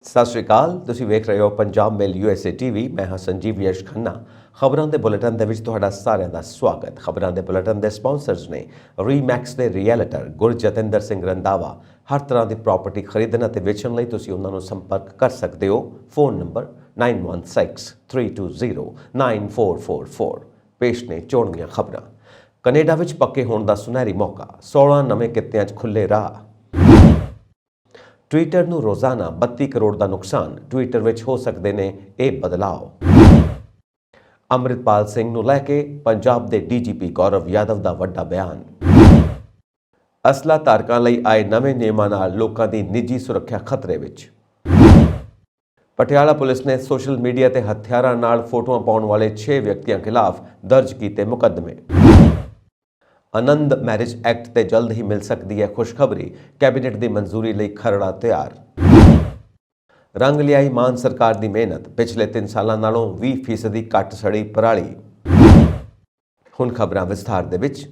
ਸਤਿ ਸ਼੍ਰੀ ਅਕਾਲ। ਤੁਸੀਂ ਵੇਖ ਰਹੇ ਹੋ ਪੰਜਾਬ ਮੇਲ USA TV। ਮੈਂ ਹਾਂ ਸੰਜੀਵ ਯਸ਼ ਖੰਨਾ। ਖਬਰਾਂ ਦੇ ਬੁਲੇਟਿਨ ਦੇ ਵਿੱਚ ਤੁਹਾਡਾ ਸਾਰਿਆਂ ਦਾ ਸਵਾਗਤ। ਖਬਰਾਂ ਦੇ ਬੁਲੇਟਿਨ ਦੇ ਸਪਾਂਸਰਸ ਨੇ ਰੀਮੈਕਸ ਦੇ ਰੀਅਲਟਰ ਗੁਰਜਤਿੰਦਰ ਸਿੰਘ ਰੰਧਾਵਾ। ਹਰ ਤਰ੍ਹਾਂ ਦੀ ਪ੍ਰਾਪਰਟੀ ਖਰੀਦਣ ਅਤੇ ਵੇਚਣ ਲਈ ਤੁਸੀਂ ਉਹਨਾਂ ਨੂੰ ਸੰਪਰਕ ਕਰ ਸਕਦੇ ਹੋ। Phone number 9163209444। ਪੇਸ਼ ਨੇ ਚੋਣਵੀਆਂ ਖਬਰਾਂ। ਕੈਨੇਡਾ ਵਿੱਚ ਪੱਕੇ ਹੋਣ ਦਾ ਸੁਨਹਿਰੀ ਮੌਕਾ, 16 ਨਵੇਂ ਕਿੱਤਿਆਂ 'ਚ ਖੁੱਲੇ ਰਾਹ। ਟਵਿੱਟਰ ਨੂੰ ਰੋਜ਼ਾਨਾ 32 ਕਰੋੜ ਦਾ ਨੁਕਸਾਨ, ਟਵਿੱਟਰ ਵਿੱਚ ਹੋ ਸਕਦੇ ਨੇ ਇਹ ਬਦਲਾਅ। ਅੰਮ੍ਰਿਤਪਾਲ ਸਿੰਘ ਨੂੰ ਲੈ ਕੇ ਪੰਜਾਬ ਦੇ DGP ਗੌਰਵ ਯਾਦਵ ਦਾ ਵੱਡਾ ਬਿਆਨ। ਅਸਲਾ ਧਾਰਕਾਂ ਲਈ ਆਏ ਨਵੇਂ ਨਿਯਮਾਂ ਨਾਲ ਲੋਕਾਂ ਦੀ ਨਿੱਜੀ ਸੁਰੱਖਿਆ ਖਤਰੇ ਵਿੱਚ। ਪਟਿਆਲਾ ਪੁਲਿਸ ਨੇ ਸੋਸ਼ਲ ਮੀਡੀਆ ਤੇ ਹਥਿਆਰਾਂ ਨਾਲ ਫੋਟੋਆਂ ਪਾਉਣ ਵਾਲੇ 6 ਵਿਅਕਤੀਆਂ ਖਿਲਾਫ ਦਰਜ ਕੀਤੇ ਮੁਕੱਦਮੇ। ਆਨੰਦ ਮੈਰਿਜ ਐਕਟ ਤੇ ਜਲਦ ਹੀ ਮਿਲ ਸਕਦੀ ਹੈ ਖੁਸ਼ਖਬਰੀ, ਕੈਬਨਿਟ ਦੀ ਮਨਜ਼ੂਰੀ ਲਈ ਖਰੜਾ ਤਿਆਰ। ਰੰਗ ਲਿਆਈ ਮਾਨ ਸਰਕਾਰ ਦੀ ਮਿਹਨਤ, ਪਿਛਲੇ 3 ਸਾਲਾਂ ਨਾਲੋਂ 20% ਘੱਟ ਸੜੀ ਪਰਾਲੀ। ਹੁਣ ਖਬਰਾਂ ਵਿਸਥਾਰ ਦੇ ਵਿੱਚ।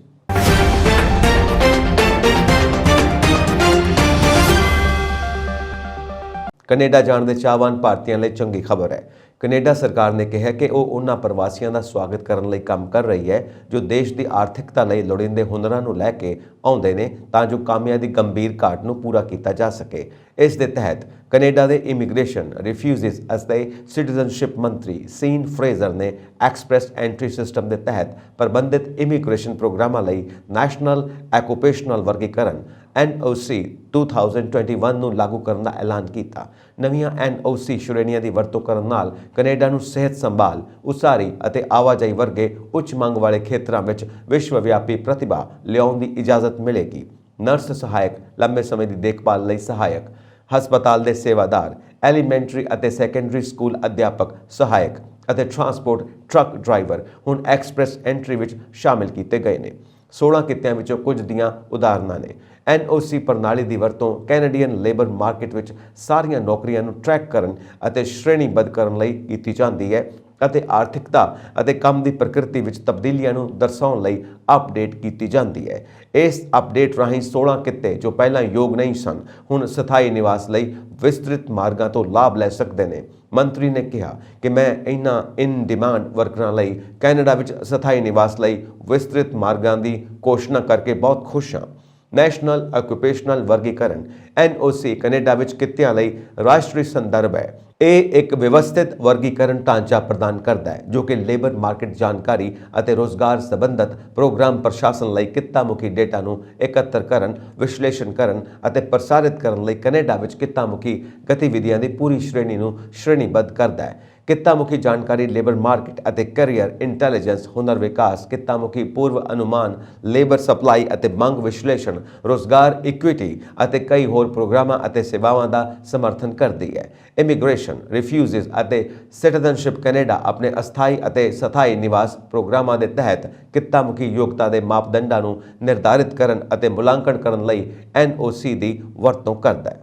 ਕੈਨੇਡਾ ਜਾਣ ਦੇ ਚਾਹਵਾਨ ਭਾਰਤੀਆਂ ਲਈ ਚੰਗੀ ਖਬਰ ਹੈ। ਕੈਨੇਡਾ ਸਰਕਾਰ ਨੇ ਕਿਹਾ ਕਿ ਉਹ ਉਹਨਾਂ ਪ੍ਰਵਾਸੀਆਂ ਦਾ ਸਵਾਗਤ ਕਰਨ ਲਈ ਕੰਮ ਕਰ ਰਹੀ ਹੈ ਜੋ ਦੇਸ਼ ਦੀ ਆਰਥਿਕਤਾ ਲਈ ਲੋੜੀਂਦੇ ਹੁਨਰਾਂ ਨੂੰ ਲੈ ਕੇ ਆਉਂਦੇ ਨੇ ਤਾਂ ਜੋ ਕਾਮਿਆਂ ਦੀ ਗੰਭੀਰ ਘਾਟ ਨੂੰ ਪੂਰਾ ਕੀਤਾ ਜਾ ਸਕੇ। ਇਸ ਦੇ ਤਹਿਤ ਕੈਨੇਡਾ ਦੇ ਇਮੀਗ੍ਰੇਸ਼ਨ, ਰਿਫਿਊਜੀਜ਼ ਅਤੇ ਸਿਟੀਜ਼ਨਸ਼ਿਪ ਮੰਤਰੀ ਸੀਨ ਫਰੇਜ਼ਰ ਨੇ ਐਕਸਪ੍ਰੈਸ ਐਂਟਰੀ ਸਿਸਟਮ ਦੇ ਤਹਿਤ ਪ੍ਰਬੰਧਿਤ ਇਮੀਗ੍ਰੇਸ਼ਨ ਪ੍ਰੋਗਰਾਮਾਂ ਲਈ ਨੈਸ਼ਨਲ ਐਕੂਪੇਸ਼ਨਲ ਵਰਗੀਕਰਨ NOC 2021 ਨੂੰ ਲਾਗੂ ਕਰਨ ਦਾ ਐਲਾਨ ਕੀਤਾ। ਨਵੀਆਂ NOC ਸ਼੍ਰੇਣੀਆਂ ਦੀ ਵਰਤੋਂ ਕਰਨ ਨਾਲ ਕੈਨੇਡਾ ਨੂੰ ਸਿਹਤ ਸੰਭਾਲ, ਉਸਾਰੀ ਅਤੇ ਆਵਾਜਾਈ ਵਰਗੇ ਉੱਚ ਮੰਗ ਵਾਲੇ ਖੇਤਰਾਂ ਵਿੱਚ ਵਿਸ਼ਵਵਿਆਪੀ ਪ੍ਰਤਿਭਾ ਲਿਆਉਣ ਦੀ ਇਜਾਜ਼ਤ ਮਿਲੇਗੀ। ਨਰਸ ਸਹਾਇਕ, ਲੰਬੇ ਸਮੇਂ ਦੀ ਦੇਖਭਾਲ ਲਈ ਸਹਾਇਕ, ਹਸਪਤਾਲ ਦੇ ਸੇਵਾਦਾਰ, ਐਲੀਮੈਂਟਰੀ ਅਤੇ ਸੈਕੰਡਰੀ ਸਕੂਲ ਅਧਿਆਪਕ ਸਹਾਇਕ ਅਤੇ ਟਰਾਂਸਪੋਰਟ ਟਰੱਕ ਡਰਾਈਵਰ ਹੁਣ ਐਕਸਪ੍ਰੈਸ ਐਂਟਰੀ ਵਿੱਚ ਸ਼ਾਮਿਲ ਕੀਤੇ ਗਏ ਨੇ। 16 ਕਿੱਤਿਆਂ ਵਿੱਚੋਂ ਕੁਝ ਦੀਆਂ ਉਦਾਹਰਨਾਂ ਨੇ। NOC ਪ੍ਰਣਾਲੀ ਦੀ ਵਰਤੋਂ ਕੈਨੇਡੀਅਨ ਲੇਬਰ ਮਾਰਕੀਟ ਵਿੱਚ ਸਾਰੀਆਂ ਨੌਕਰੀਆਂ ਨੂੰ ਟਰੈਕ ਕਰਨ ਅਤੇ ਸ਼੍ਰੇਣੀਬੱਧ ਕਰਨ ਲਈ ਕੀਤੀ ਜਾਂਦੀ ਹੈ ਅਤੇ ਆਰਥਿਕਤਾ ਅਤੇ ਕੰਮ ਦੀ ਪ੍ਰਕਿਰਤੀ ਵਿੱਚ ਤਬਦੀਲੀਆਂ ਨੂੰ ਦਰਸਾਉਣ ਲਈ ਅਪਡੇਟ ਕੀਤੀ ਜਾਂਦੀ ਹੈ। ਇਸ ਅਪਡੇਟ ਰਾਹੀਂ 16 ਕਿੱਤੇ ਜੋ ਪਹਿਲਾਂ ਯੋਗ ਨਹੀਂ ਸਨ ਹੁਣ ਸਥਾਈ ਨਿਵਾਸ ਲਈ ਵਿਸਤ੍ਰਿਤ ਮਾਰਗਾਂ ਤੋਂ ਲਾਭ ਲੈ ਸਕਦੇ ਨੇ। ਮੰਤਰੀ ਨੇ ਕਿਹਾ ਕਿ ਮੈਂ ਇਹਨਾਂ ਇਨ ਡਿਮਾਂਡ ਵਰਕਰਾਂ ਲਈ ਕੈਨੇਡਾ ਵਿੱਚ ਸਥਾਈ ਨਿਵਾਸ ਲਈ ਵਿਸਤ੍ਰਿਤ ਮਾਰਗਾਂ ਦੀ ਘੋਸ਼ਣਾ ਕਰਕੇ ਬਹੁਤ ਖੁਸ਼ ਹਾਂ। ਨੈਸ਼ਨਲ ਆਕੂਪੇਸ਼ਨਲ ਵਰਗੀਕਰਨ NOC ਕੈਨੇਡਾ ਵਿੱਚ ਕਿੱਤਿਆਂ ਲਈ ਰਾਸ਼ਟਰੀ ਸੰਦਰਭ ਹੈ। ਇਹ ਇੱਕ ਵਿਵਸਥਿਤ ਵਰਗੀਕਰਨ ਢਾਂਚਾ ਪ੍ਰਦਾਨ ਕਰਦਾ ਹੈ ਜੋ ਕਿ ਲੇਬਰ ਮਾਰਕੀਟ ਜਾਣਕਾਰੀ ਅਤੇ ਰੋਜ਼ਗਾਰ ਸੰਬੰਧਤ ਪ੍ਰੋਗਰਾਮ ਪ੍ਰਸ਼ਾਸਨ ਲਈ ਕਿੱਤਾ ਮੁਖੀ ਡੇਟਾ ਨੂੰ ਇਕੱਤਰ ਕਰਨ, ਵਿਸ਼ਲੇਸ਼ਣ ਕਰਨ ਅਤੇ ਪ੍ਰਸਾਰਿਤ ਕਰਨ ਲਈ ਕੈਨੇਡਾ ਵਿੱਚ ਕਿੱਤਾ ਮੁਖੀ ਗਤੀਵਿਧੀਆਂ ਦੀ ਪੂਰੀ ਸ਼੍ਰੇਣੀ ਨੂੰ ਸ਼੍ਰੇਣੀਬੱਧ ਕਰਦਾ ਹੈ। ਕਿੱਤਾ ਮੁਖੀ ਜਾਣਕਾਰੀ, ਲੇਬਰ ਮਾਰਕੀਟ ਅਤੇ ਕੈਰੀਅਰ ਇੰਟੈਲੀਜੈਂਸ, ਹੁਨਰ ਵਿਕਾਸ, ਕਿੱਤਾ ਮੁਖੀ ਪੂਰਵ ਅਨੁਮਾਨ, ਲੇਬਰ ਸਪਲਾਈ ਅਤੇ ਮੰਗ ਵਿਸ਼ਲੇਸ਼ਣ, ਰੋਜ਼ਗਾਰ ਇਕੁਇਟੀ ਅਤੇ ਕਈ ਹੋਰ ਪ੍ਰੋਗਰਾਮਾਂ ਅਤੇ ਸੇਵਾਵਾਂ ਦਾ ਸਮਰਥਨ ਕਰਦੀ ਹੈ। ਇਮੀਗ੍ਰੇਸ਼ਨ, ਰਿਫਿਊਜੀਜ਼ ਅਤੇ ਸਿਟੀਜ਼ਨਸ਼ਿਪ ਕੈਨੇਡਾ ਆਪਣੇ ਅਸਥਾਈ ਅਤੇ ਸਥਾਈ ਨਿਵਾਸ ਪ੍ਰੋਗਰਾਮਾਂ ਦੇ ਤਹਿਤ ਕਿੱਤਾ ਮੁਖੀ ਯੋਗਤਾ ਦੇ ਮਾਪਦੰਡਾਂ ਨੂੰ ਨਿਰਧਾਰਿਤ ਕਰਨ ਅਤੇ ਮੁਲਾਂਕਣ ਕਰਨ ਲਈ NOC ਦੀ ਵਰਤੋਂ ਕਰਦਾ ਹੈ।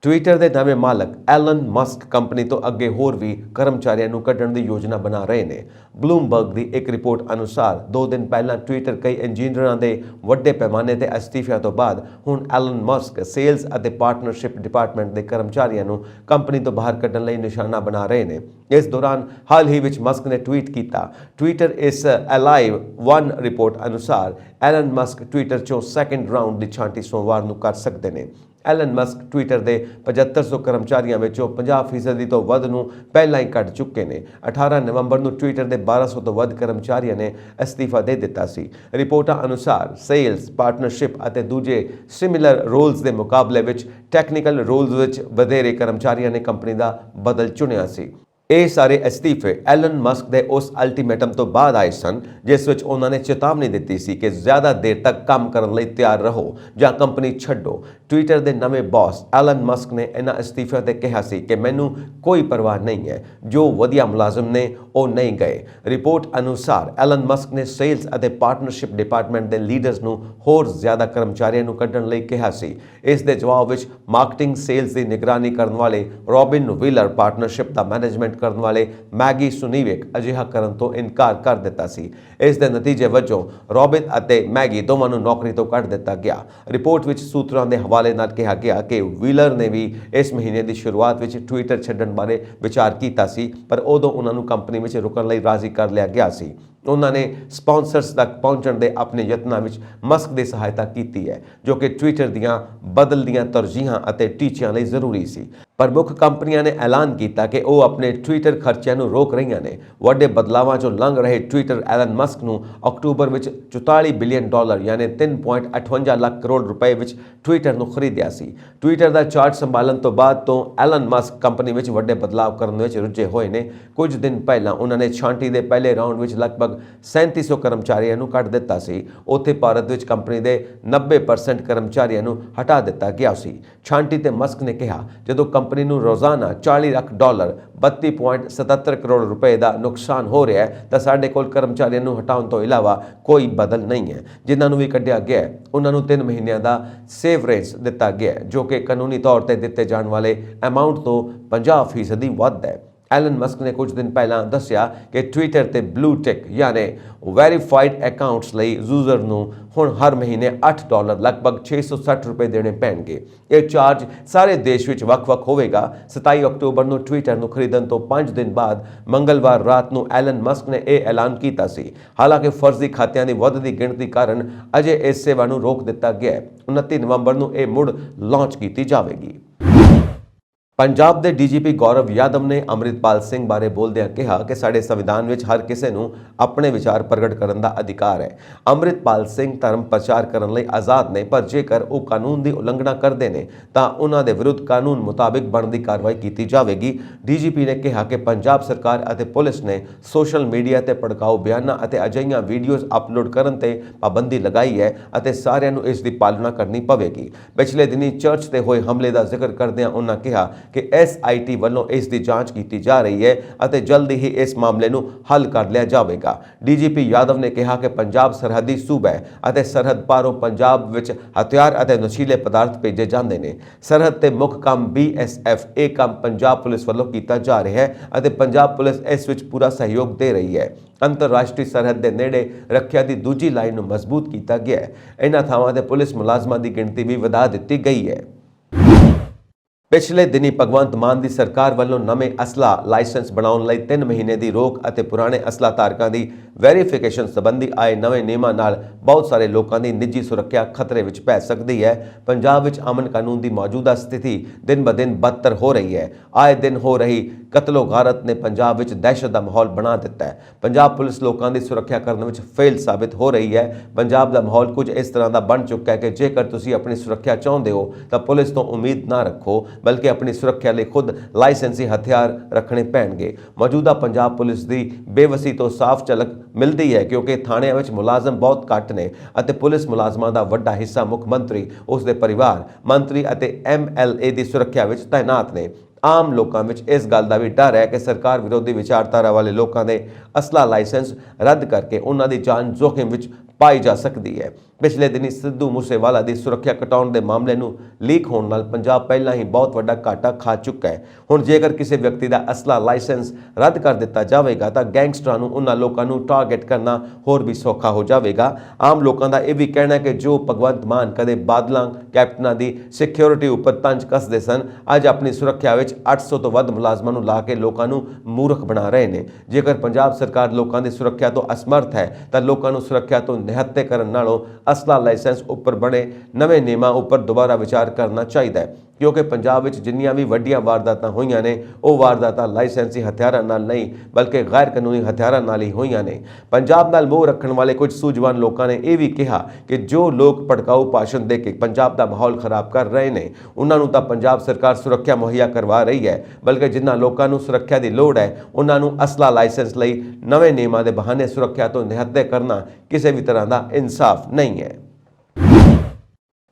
ਟਵਿੱਟਰ ਦੇ ਨਵੇਂ ਮਾਲਕ ਐਲਨ ਮਸਕ ਕੰਪਨੀ ਤੋਂ ਅੱਗੇ ਹੋਰ ਵੀ ਕਰਮਚਾਰੀਆਂ ਨੂੰ ਕੱਢਣ ਦੀ ਯੋਜਨਾ ਬਣਾ ਰਹੇ ਨੇ। ਬਲੂਮਬਰਗ ਦੀ ਇੱਕ ਰਿਪੋਰਟ ਅਨੁਸਾਰ 2 ਦਿਨ ਪਹਿਲਾਂ ਟਵਿੱਟਰ ਕਈ ਇੰਜੀਨੀਅਰਾਂ ਦੇ ਵੱਡੇ ਪੈਮਾਨੇ ਤੇ ਅਸਤੀਫਿਆਂ ਤੋਂ ਬਾਅਦ ਹੁਣ ਐਲਨ ਮਸਕ ਸੇਲਸ ਅਤੇ ਪਾਰਟਨਰਸ਼ਿਪ ਡਿਪਾਰਟਮੈਂਟ ਦੇ ਕਰਮਚਾਰੀਆਂ ਨੂੰ ਕੰਪਨੀ ਤੋਂ ਬਾਹਰ ਕੱਢਣ ਲਈ ਨਿਸ਼ਾਨਾ ਬਣਾ ਰਹੇ ਨੇ। ਇਸ ਦੌਰਾਨ ਹਾਲ ਹੀ ਵਿੱਚ ਮਸਕ ਨੇ ਟਵੀਟ ਕੀਤਾ। ਟਵਿੱਟਰ ਇਸ ਅਲਾਈਵ 1 ਰਿਪੋਰਟ ਅਨੁਸਾਰ ਐਲਨ ਮਸਕ ਟਵਿੱਟਰ 'ਚੋਂ ਸੈਕੰਡ ਰਾਊਂਡ ਦੀ ਛਾਂਟੀ ਸੋਮਵਾਰ ਨੂੰ ਕਰ ਸਕਦੇ ਨੇ। ਐਲਨ ਮਸਕ ਟਵਿੱਟਰ ਦੇ 7500 ਕਰਮਚਾਰੀਆਂ ਵਿੱਚੋਂ 50% ਤੋਂ ਵੱਧ ਨੂੰ ਪਹਿਲਾਂ ਹੀ ਕੱਢ ਚੁੱਕੇ ਨੇ। 18 ਨਵੰਬਰ ਨੂੰ ਟਵਿੱਟਰ ਦੇ 1200 ਤੋਂ ਵੱਧ ਕਰਮਚਾਰੀਆਂ ਨੇ ਅਸਤੀਫਾ ਦੇ ਦਿੱਤਾ ਸੀ। ਰਿਪੋਰਟਾਂ ਅਨੁਸਾਰ ਸੇਲਸ, ਪਾਰਟਨਰਸ਼ਿਪ ਅਤੇ ਦੂਜੇ ਸਿਮਿਲਰ ਰੋਲਸ ਦੇ ਮੁਕਾਬਲੇ ਵਿੱਚ ਟੈਕਨੀਕਲ ਰੋਲਸ ਵਿੱਚ ਵਧੇਰੇ ਕਰਮਚਾਰੀਆਂ ਨੇ ਕੰਪਨੀ ਦਾ ਬਦਲ ਚੁਣਿਆ ਸੀ। ਇਹ ਸਾਰੇ ਅਸਤੀਫੇ ਐਲਨ ਮਸਕ ਦੇ ਉਸ ਅਲਟੀਮੇਟਮ ਤੋਂ ਬਾਅਦ ਆਏ ਸਨ ਜਿਸ ਵਿੱਚ ਉਹਨਾਂ ਨੇ ਚੇਤਾਵਨੀ ਦਿੱਤੀ ਸੀ ਕਿ ਜ਼ਿਆਦਾ ਦੇਰ ਤੱਕ ਕੰਮ ਕਰਨ ਲਈ ਤਿਆਰ ਰਹੋ ਜਾਂ ਕੰਪਨੀ ਛੱਡੋ। ਟਵਿੱਟਰ ਦੇ ਨਵੇਂ ਬੌਸ ਐਲਨ ਮਸਕ ਨੇ ਇਹਨਾਂ ਅਸਤੀਫਿਆਂ ਤੇ ਕਿਹਾ ਸੀ ਕਿ ਮੈਨੂੰ ਕੋਈ ਪਰਵਾਹ ਨਹੀਂ ਹੈ, ਜੋ ਵਧੀਆ ਮੁਲਾਜ਼ਮ ਨੇ ਉਹ ਨਹੀਂ ਗਏ। ਰਿਪੋਰਟ ਅਨੁਸਾਰ ਐਲਨ ਮਸਕ ਨੇ ਸੇਲਸ ਅਤੇ ਪਾਰਟਨਰਸ਼ਿਪ ਡਿਪਾਰਟਮੈਂਟ ਦੇ ਲੀਡਰਸ ਨੂੰ ਹੋਰ ਜ਼ਿਆਦਾ ਕਰਮਚਾਰੀਆਂ ਨੂੰ ਕੱਢਣ ਲਈ ਕਿਹਾ ਸੀ। ਇਸ ਦੇ ਜਵਾਬ ਵਿੱਚ ਮਾਰਕੀਟਿੰਗ ਸੇਲਸ ਦੀ ਨਿਗਰਾਨੀ ਕਰਨ ਵਾਲੇ ਰੋਬਿਨ ਵੀਲਰ ਪਾਰਟਨਰਸ਼ਿਪ ਦਾ ਮੈਨੇਜਮੈਂਟ ਕਮੈਂਟ ਕਰਨ ਵਾਲੇ ਮੈਗੀ ਸੁਨੀਵੇਕ ਅਜਿਹਾ ਕਰਨ ਤੋਂ ਇਨਕਾਰ ਕਰ ਦਿੱਤਾ ਸੀ। ਇਸ ਦੇ ਨਤੀਜੇ ਵਜੋਂ ਰੌਬਿਨ ਅਤੇ ਮੈਗੀ ਦੋਵਾਂ ਨੂੰ ਨੌਕਰੀ ਤੋਂ ਕੱਢ ਦਿੱਤਾ ਗਿਆ। ਰਿਪੋਰਟ ਵਿੱਚ ਸੂਤਰਾਂ ਦੇ ਹਵਾਲੇ ਨਾਲ ਕਿਹਾ ਗਿਆ ਕਿ ਵੀਲਰ ਨੇ ਵੀ ਇਸ ਮਹੀਨੇ ਦੀ ਸ਼ੁਰੂਆਤ ਵਿੱਚ ਟਵਿੱਟਰ ਛੱਡਣ ਬਾਰੇ ਵਿਚਾਰ ਕੀਤਾ ਸੀ, ਪਰ ਉਦੋਂ ਉਹਨਾਂ ਨੂੰ ਕੰਪਨੀ ਵਿੱਚ ਰੁਕਣ ਲਈ ਰਾਜ਼ੀ ਕਰ ਲਿਆ ਗਿਆ ਸੀ। ਉਹਨਾਂ ਨੇ ਸਪਾਂਸਰਸ ਤੱਕ ਪਹੁੰਚਣ ਦੇ ਆਪਣੇ ਯਤਨਾਂ ਵਿੱਚ ਮਸਕ ਦੀ ਸਹਾਇਤਾ ਕੀਤੀ ਹੈ, ਜੋ ਕਿ ਟਵਿੱਟਰ ਦੀਆਂ ਬਦਲਦੀਆਂ ਤਰਜੀਹਾਂ ਅਤੇ ਟੀਚਿਆਂ ਲਈ ਜ਼ਰੂਰੀ ਸੀ। ਪਰ ਮੁੱਖ ਕੰਪਨੀਆਂ ਨੇ ਐਲਾਨ ਕੀਤਾ ਕਿ ਉਹ ਆਪਣੇ ਟਵਿੱਟਰ ਖਰਚਿਆਂ ਨੂੰ ਰੋਕ ਰਹੀਆਂ ਨੇ। ਵੱਡੇ ਬਦਲਾਵਾਂ 'ਚੋਂ ਲੰਘ ਰਹੇ ਟਵਿੱਟਰ ਐਲਨ ਮਸਕ ਨੂੰ ਅਕਤੂਬਰ ਵਿੱਚ $44 ਬਿਲੀਅਨ ਯਾਨੀ 3.58 ਲੱਖ ਕਰੋੜ ਰੁਪਏ ਵਿੱਚ ਟਵਿੱਟਰ ਨੂੰ ਖਰੀਦਿਆ ਸੀ। ਟਵਿੱਟਰ ਦਾ ਚਾਰਟ ਸੰਭਾਲਣ ਤੋਂ ਬਾਅਦ ਤੋਂ ਐਲਨ ਮਸਕ ਕੰਪਨੀ ਵਿੱਚ ਵੱਡੇ ਬਦਲਾਅ ਕਰਨ ਵਿੱਚ ਰੁੱਝੇ ਹੋਏ ਨੇ। ਕੁਝ ਦਿਨ ਪਹਿਲਾਂ ਉਹਨਾਂ ਨੇ ਛਾਂਟੀ ਦੇ ਪਹਿਲੇ ਰਾਊਂਡ ਵਿੱਚ ਲਗਭਗ 3700 ਕਰਮਚਾਰੀਆਂ ਨੂੰ ਕੱਢ ਦਿੱਤਾ ਸੀ। ਉੱਥੇ ਭਾਰਤ ਵਿੱਚ ਕੰਪਨੀ ਦੇ 90% ਕਰਮਚਾਰੀਆਂ ਨੂੰ ਹਟਾ ਦਿੱਤਾ ਗਿਆ ਸੀ। ਛਾਂਟੀ ਤੇ ਮਸਕ ਨੇ ਕਿਹਾ, ਜਦੋਂ ਕੰਪਨੀ ਨੂੰ ਰੋਜ਼ਾਨਾ $40 ਲੱਖ $32.77 ਕਰੋੜ ਰੁਪਏ ਦਾ ਨੁਕਸਾਨ ਹੋ ਰਿਹਾ ਹੈ ਤਾਂ ਸਾਡੇ ਕੋਲ ਕਰਮਚਾਰੀਆਂ ਨੂੰ ਹਟਾਉਣ ਤੋਂ ਇਲਾਵਾ ਕੋਈ ਬਦਲ ਨਹੀਂ ਹੈ। ਜਿਨ੍ਹਾਂ ਨੂੰ ਵੀ ਕੱਢਿਆ ਗਿਆ ਹੈ ਉਹਨਾਂ ਨੂੰ 3 ਮਹੀਨਿਆਂ ਦਾ ਸੇਵਰੈਂਸ ਦਿੱਤਾ ਗਿਆ ਹੈ, ਜੋ ਕਿ ਕਾਨੂੰਨੀ ਤੌਰ ਤੇ ਦਿੱਤੇ ਜਾਣ ਵਾਲੇ ਅਮਾਉਂਟ ਤੋਂ 50% ਵੱਧ ਹੈ। ਐਲਨ ਮਸਕ ਨੇ ਕੁਝ ਦਿਨ ਪਹਿਲਾਂ ਦੱਸਿਆ ਕਿ ਟਵਿੱਟਰ ਤੇ ਬਲੂ ਟਿਕ ਯਾਨੀ ਵੈਰੀਫਾਈਡ ਅਕਾਊਂਟਸ ਲਈ ਯੂਜ਼ਰ ਨੂੰ ਹੁਣ ਹਰ ਮਹੀਨੇ $8 ਲਗਭਗ 660 ਰੁਪਏ ਦੇਣੇ ਪੈਣਗੇ। ਇਹ ਚਾਰਜ ਸਾਰੇ ਦੇਸ਼ ਵਿੱਚ ਵੱਖ-ਵੱਖ ਹੋਵੇਗਾ। 27 ਅਕਤੂਬਰ ਨੂੰ ਟਵਿੱਟਰ ਨੂੰ ਖਰੀਦਣ ਤੋਂ 5 ਦਿਨ ਬਾਅਦ ਮੰਗਲਵਾਰ ਰਾਤ ਨੂੰ ਐਲਨ ਮਸਕ ਨੇ ਇਹ ਐਲਾਨ ਕੀਤਾ ਸੀ। ਹਾਲਾਂਕਿ ਫਰਜ਼ੀ ਖਾਤਿਆਂ ਦੀ ਵੱਧਦੀ ਗਿਣਤੀ ਕਾਰਨ ਅਜੇ ਇਸ ਸੇਵਾ ਨੂੰ ਰੋਕ ਦਿੱਤਾ ਗਿਆ ਹੈ। 29 ਨਵੰਬਰ ਨੂੰ ਇਹ ਮੁੜ ਲਾਂਚ ਕੀਤੀ ਜਾਵੇਗੀ। ਪੰਜਾਬ ਦੇ ਡੀਜੀਪੀ ਗੌਰਵ ਯਾਦਵ ਨੇ ਅੰਮ੍ਰਿਤਪਾਲ ਸਿੰਘ ਬਾਰੇ ਬੋਲਦਿਆਂ ਕਿਹਾ ਕਿ ਸਾਡੇ ਸੰਵਿਧਾਨ ਵਿੱਚ ਹਰ ਕਿਸੇ ਨੂੰ ਆਪਣੇ ਵਿਚਾਰ ਪ੍ਰਗਟ ਕਰਨ ਦਾ ਅਧਿਕਾਰ ਹੈ। ਅੰਮ੍ਰਿਤਪਾਲ ਸਿੰਘ ਧਰਮ ਪ੍ਰਚਾਰ ਕਰਨ ਲਈ ਆਜ਼ਾਦ ਨੇ, ਪਰ ਜੇਕਰ ਉਹ ਕਾਨੂੰਨ ਦੀ ਉਲੰਘਣਾ ਕਰਦੇ ਨੇ ਤਾਂ ਉਹਨਾਂ ਦੇ ਵਿਰੁੱਧ ਕਾਨੂੰਨ ਮੁਤਾਬਿਕ ਬਣਦੀ ਕਾਰਵਾਈ ਕੀਤੀ ਜਾਵੇਗੀ। ਡੀਜੀਪੀ ਨੇ ਕਿਹਾ ਕਿ ਪੰਜਾਬ ਸਰਕਾਰ ਅਤੇ ਪੁਲਿਸ ਨੇ ਸੋਸ਼ਲ ਮੀਡੀਆ ਤੇ ਭੜਕਾਊ ਬਿਆਨਾਂ ਅਤੇ ਅਜਿਹੀਆਂ ਵੀਡੀਓਜ਼ ਅਪਲੋਡ ਕਰਨ ਤੇ ਪਾਬੰਦੀ ਲਗਾਈ ਹੈ ਅਤੇ ਸਾਰਿਆਂ ਨੂੰ ਇਸ ਦੀ ਪਾਲਣਾ ਕਰਨੀ ਪਵੇਗੀ। ਪਿਛਲੇ ਦਿਨੀ ਚਰਚ ਤੇ ਹੋਏ ਹਮਲੇ ਦਾ ਜ਼ਿਕਰ ਕਰਦਿਆਂ ਉਹਨਾਂ ਕਿਹਾ ਕਿ SIT ਵੱਲੋਂ ਇਸ ਦੀ ਜਾਂਚ ਕੀਤੀ ਜਾ ਰਹੀ ਹੈ ਅਤੇ ਜਲਦੀ ਹੀ ਇਸ ਮਾਮਲੇ ਨੂੰ ਹੱਲ ਕਰ ਲਿਆ ਜਾਵੇਗਾ। ਡੀਜੀਪੀ ਯਾਦਵ ਨੇ ਕਿਹਾ ਕਿ ਪੰਜਾਬ ਸਰਹੱਦੀ ਸੂਬਾ ਹੈ ਅਤੇ ਸਰਹੱਦ ਪਾਰੋਂ ਪੰਜਾਬ ਵਿੱਚ ਹਥਿਆਰ ਅਤੇ ਨਸ਼ੀਲੇ ਪਦਾਰਥ ਭੇਜੇ ਜਾਂਦੇ ਨੇ। ਸਰਹੱਦ ਤੇ ਮੁੱਖ ਕੰਮ BSF ਇਹ ਕੰਮ ਪੰਜਾਬ ਪੁਲਿਸ ਵੱਲੋਂ ਕੀਤਾ ਜਾ ਰਿਹਾ ਹੈ ਅਤੇ ਪੰਜਾਬ ਪੁਲਿਸ ਇਸ ਵਿੱਚ ਪੂਰਾ ਸਹਿਯੋਗ ਦੇ ਰਹੀ ਹੈ। ਅੰਤਰਰਾਸ਼ਟਰੀ ਸਰਹੱਦ ਦੇ ਨੇੜੇ ਰੱਖਿਆ ਦੀ ਦੂਜੀ ਲਾਈਨ ਨੂੰ ਮਜ਼ਬੂਤ ਕੀਤਾ ਗਿਆ ਹੈ। ਇਹਨਾਂ ਥਾਵਾਂ ਤੇ ਪੁਲਿਸ ਮੁਲਾਜ਼ਮਾਂ ਦੀ ਗਿਣਤੀ ਵੀ ਵਧਾ ਦਿੱਤੀ ਗਈ ਹੈ। ਪਿਛਲੇ ਦਿਨੀ ਭਗਵੰਤ ਮਾਨ ਦੀ ਸਰਕਾਰ ਵੱਲੋਂ ਨਵੇਂ ਅਸਲਾ ਲਾਇਸੈਂਸ ਬਣਾਉਣ ਲਈ 3 ਮਹੀਨੇ ਦੀ ਰੋਕ ਅਤੇ ਪੁਰਾਣੇ ਅਸਲਾ ਧਾਰਕਾਂ ਦੀ ਵੈਰੀਫਿਕੇਸ਼ਨ ਸੰਬੰਧੀ ਆਏ ਨਵੇਂ ਨਿਯਮਾਂ ਨਾਲ ਬਹੁਤ ਸਾਰੇ ਲੋਕਾਂ ਦੀ ਨਿੱਜੀ ਸੁਰੱਖਿਆ ਖਤਰੇ ਵਿੱਚ ਪੈ ਸਕਦੀ ਹੈ। ਪੰਜਾਬ ਵਿੱਚ ਅਮਨ ਕਾਨੂੰਨ ਦੀ ਮੌਜੂਦਾ ਸਥਿਤੀ ਦਿਨ-ਬ-ਦਿਨ ਬਦਤਰ ਹੋ ਰਹੀ ਹੈ। ਆਏ ਦਿਨ ਹੋ ਰਹੀ ਕਤਲੋ-ਗਾਰਤ ਨੇ ਪੰਜਾਬ ਵਿੱਚ ਦਹਿਸ਼ਤ ਦਾ ਮਾਹੌਲ ਬਣਾ ਦਿੱਤਾ ਹੈ। ਪੰਜਾਬ ਪੁਲਿਸ ਲੋਕਾਂ ਦੀ ਸੁਰੱਖਿਆ ਕਰਨ ਵਿੱਚ ਫੇਲ ਸਾਬਿਤ ਹੋ ਰਹੀ ਹੈ। ਪੰਜਾਬ ਦਾ ਮਾਹੌਲ ਕੁਝ ਇਸ ਤਰ੍ਹਾਂ ਦਾ ਬਣ ਚੁੱਕਾ ਹੈ ਕਿ ਜੇਕਰ ਤੁਸੀਂ ਆਪਣੀ ਸੁਰੱਖਿਆ ਚਾਹੁੰਦੇ ਹੋ ਤਾਂ ਪੁਲਿਸ ਤੋਂ ਉਮੀਦ ਨਾ ਰੱਖੋ, ਬਲਕਿ ਆਪਣੀ ਸੁਰੱਖਿਆ ਲਈ ਖੁਦ ਲਾਇਸੈਂਸੀ ਹਥਿਆਰ ਰੱਖਣੇ ਪੈਣਗੇ। ਮੌਜੂਦਾ ਪੰਜਾਬ ਪੁਲਿਸ ਦੀ ਬੇਵਸੀ ਤੋਂ ਸਾਫ਼ ਝਲਕ ਮਿਲਦੀ ਹੈ, ਕਿਉਂਕਿ ਥਾਣਿਆਂ ਵਿੱਚ ਮੁਲਾਜ਼ਮ ਬਹੁਤ ਘੱਟ ਨੇ ਅਤੇ ਪੁਲਿਸ ਮੁਲਾਜ਼ਮਾਂ ਦਾ ਵੱਡਾ ਹਿੱਸਾ ਮੁੱਖ ਮੰਤਰੀ, ਉਸ ਦੇ ਪਰਿਵਾਰ, ਮੰਤਰੀ ਅਤੇ MLA ਦੀ ਸੁਰੱਖਿਆ ਵਿੱਚ ਤਾਇਨਾਤ ਨੇ। ਆਮ ਲੋਕਾਂ ਵਿੱਚ ਇਸ ਗੱਲ ਦਾ ਵੀ ਡਰ ਹੈ ਕਿ ਸਰਕਾਰ ਵਿਰੋਧੀ ਵਿਚਾਰਧਾਰਾ ਵਾਲੇ ਲੋਕਾਂ ਦੇ ਅਸਲਾ ਲਾਇਸੈਂਸ ਰੱਦ ਕਰਕੇ ਉਹਨਾਂ ਦੀ ਜਾਨ ਜ਼ੋਖਿਮ ਵਿੱਚ ਪਾਈ ਜਾ ਸਕਦੀ ਹੈ। ਪਿਛਲੇ ਦਿਨੀ ਸਿੱਧੂ ਮੂਸੇਵਾਲਾ ਦੀ ਸੁਰੱਖਿਆ ਘਟਾਉਣ ਦੇ ਮਾਮਲੇ ਨੂੰ ਲੀਕ ਹੋਣ ਨਾਲ ਪੰਜਾਬ ਪਹਿਲਾਂ ਹੀ ਬਹੁਤ ਵੱਡਾ ਘਾਟਾ ਖਾ ਚੁੱਕਾ ਹੈ। ਹੁਣ ਜੇਕਰ ਕਿਸੇ ਵਿਅਕਤੀ ਦਾ ਅਸਲਾ ਲਾਇਸੈਂਸ ਰੱਦ ਕਰ ਦਿੱਤਾ ਜਾਵੇਗਾ ਤਾਂ ਗੈਂਗਸਟਰਾਂ ਨੂੰ ਉਹਨਾਂ ਲੋਕਾਂ ਨੂੰ ਟਾਰਗੇਟ ਕਰਨਾ ਹੋਰ ਵੀ ਸੌਖਾ ਹੋ ਜਾਵੇਗਾ। ਆਮ ਲੋਕਾਂ ਦਾ ਇਹ ਵੀ ਕਹਿਣਾ ਹੈ ਕਿ ਜੋ ਭਗਵੰਤ ਮਾਨ ਕਦੇ ਬਾਦਲਾਂ ਕੈਪਟਨਾਂ ਦੀ ਸਿਕਿਉਰਿਟੀ ਉੱਪਰ ਤੰਜ ਕੱਸਦੇ ਸਨ, ਅੱਜ ਆਪਣੀ ਸੁਰੱਖਿਆ ਵਿੱਚ 800 ਤੋਂ ਵੱਧ ਮੁਲਾਜ਼ਮਾਂ ਨੂੰ ਲਾ ਕੇ ਲੋਕਾਂ ਨੂੰ ਮੂਰਖ ਬਣਾ ਰਹੇ ਨੇ। ਜੇਕਰ ਪੰਜਾਬ ਸਰਕਾਰ ਲੋਕਾਂ ਦੀ ਸੁਰੱਖਿਆ ਤੋਂ ਅਸਮਰਥ ਹੈ ਤਾਂ ਲੋਕਾਂ ਨੂੰ ਸੁਰੱਖਿਆ ਤੋਂ ਨਿਹੱਤੇ ਕਰਨ ਨਾਲੋਂ ਅਸਲਾ ਲਾਇਸੈਂਸ ਉੱਪਰ ਬਣੇ ਨਵੇਂ ਨਿਯਮਾਂ ਉੱਪਰ ਦੁਬਾਰਾ ਵਿਚਾਰ ਕਰਨਾ ਚਾਹੀਦਾ ਹੈ, ਕਿਉਂਕਿ ਪੰਜਾਬ ਵਿੱਚ ਜਿੰਨੀਆਂ ਵੀ ਵੱਡੀਆਂ ਵਾਰਦਾਤਾਂ ਹੋਈਆਂ ਨੇ ਉਹ ਵਾਰਦਾਤਾਂ ਲਾਇਸੈਂਸੀ ਹਥਿਆਰਾਂ ਨਾਲ ਨਹੀਂ ਬਲਕਿ ਗੈਰ ਕਾਨੂੰਨੀ ਹਥਿਆਰਾਂ ਨਾਲ ਹੀ ਹੋਈਆਂ ਨੇ। ਪੰਜਾਬ ਨਾਲ ਮੋਹ ਰੱਖਣ ਵਾਲੇ ਕੁਝ ਸੂਝਵਾਨ ਲੋਕਾਂ ਨੇ ਇਹ ਵੀ ਕਿਹਾ ਕਿ ਜੋ ਲੋਕ ਭੜਕਾਊ ਭਾਸ਼ਣ ਦੇ ਕੇ ਪੰਜਾਬ ਦਾ ਮਾਹੌਲ ਖਰਾਬ ਕਰ ਰਹੇ ਨੇ ਉਹਨਾਂ ਨੂੰ ਤਾਂ ਪੰਜਾਬ ਸਰਕਾਰ ਸੁਰੱਖਿਆ ਮੁਹੱਈਆ ਕਰਵਾ ਰਹੀ ਹੈ, ਬਲਕਿ ਜਿਨ੍ਹਾਂ ਲੋਕਾਂ ਨੂੰ ਸੁਰੱਖਿਆ ਦੀ ਲੋੜ ਹੈ ਉਹਨਾਂ ਨੂੰ ਅਸਲਾ ਲਾਇਸੈਂਸ ਲਈ ਨਵੇਂ ਨਿਯਮਾਂ ਦੇ ਬਹਾਨੇ ਸੁਰੱਖਿਆ ਤੋਂ ਨਿਹੱਤੇ ਕਰਨਾ ਕਿਸੇ ਵੀ ਤਰ੍ਹਾਂ ਦਾ ਇਨਸਾਫ ਨਹੀਂ ਹੈ।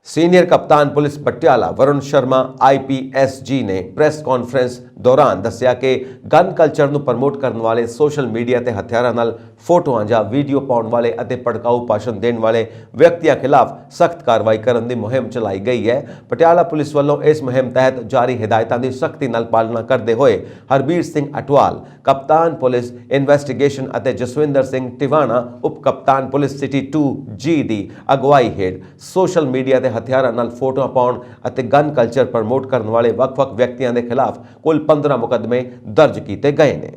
सीनियर कप्तान पुलिस पटियाला वरुण शर्मा IPSG ने प्रेस कॉन्फ्रेंस दौरान दस्सिया कि गन कल्चर ਨੂੰ ਪ੍ਰਮੋਟ ਕਰਨ ਵਾਲੇ ਸੋਸ਼ਲ ਮੀਡੀਆ ਤੇ ਹਥਿਆਰਾਂ ਨਾਲ ਫੋਟੋਆਂ ਜਾਂ ਵੀਡੀਓ ਪਾਉਣ ਵਾਲੇ ਅਤੇ ਭੜਕਾਊ ਭਾਸ਼ਣ ਦੇਣ ਵਾਲੇ ਵਿਅਕਤੀਆਂ ਖਿਲਾਫ ਸਖਤ ਕਾਰਵਾਈ ਕਰਨ ਦੀ ਮੁਹਿੰਮ ਚਲਾਈ ਗਈ ਹੈ। ਪਟਿਆਲਾ ਪੁਲਿਸ ਵੱਲੋਂ ਇਸ ਮੁਹਿੰਮ ਤਹਿਤ ਜਾਰੀ ਹਦਾਇਤਾਂ ਦੀ ਸਖਤੀ ਨਾਲ ਪਾਲਣਾ ਕਰਦੇ ਹੋਏ ਹਰਬੀਰ ਸਿੰਘ ਅਟਵਾਲ, ਕਪਤਾਨ ਪੁਲਿਸ ਇਨਵੈਸਟੀਗੇਸ਼ਨ ਅਤੇ ਜਸਵਿੰਦਰ ਸਿੰਘ ਟਿਵਾਣਾ, ਉਪ ਕਪਤਾਨ ਪੁਲਿਸ ਸਿਟੀ 2G ਦੀ ਅਗਵਾਈ ਹੇਠ ਸੋਸ਼ਲ ਮੀਡੀਆ ਤੇ ਹਥਿਆਰਾਂ ਨਾਲ ਫੋਟੋਆਂ ਪਾਉਣ ਅਤੇ ਗਨ ਕਲਚਰ ਪ੍ਰਮੋਟ ਕਰਨ ਵਾਲੇ ਵੱਖ-ਵੱਖ ਵਿਅਕਤੀਆਂ ਦੇ ਖਿਲਾਫ ਕੁੱਲ 15 ਮੁਕੱਦਮੇ ਦਰਜ ਕੀਤੇ ਗਏ ਨੇ।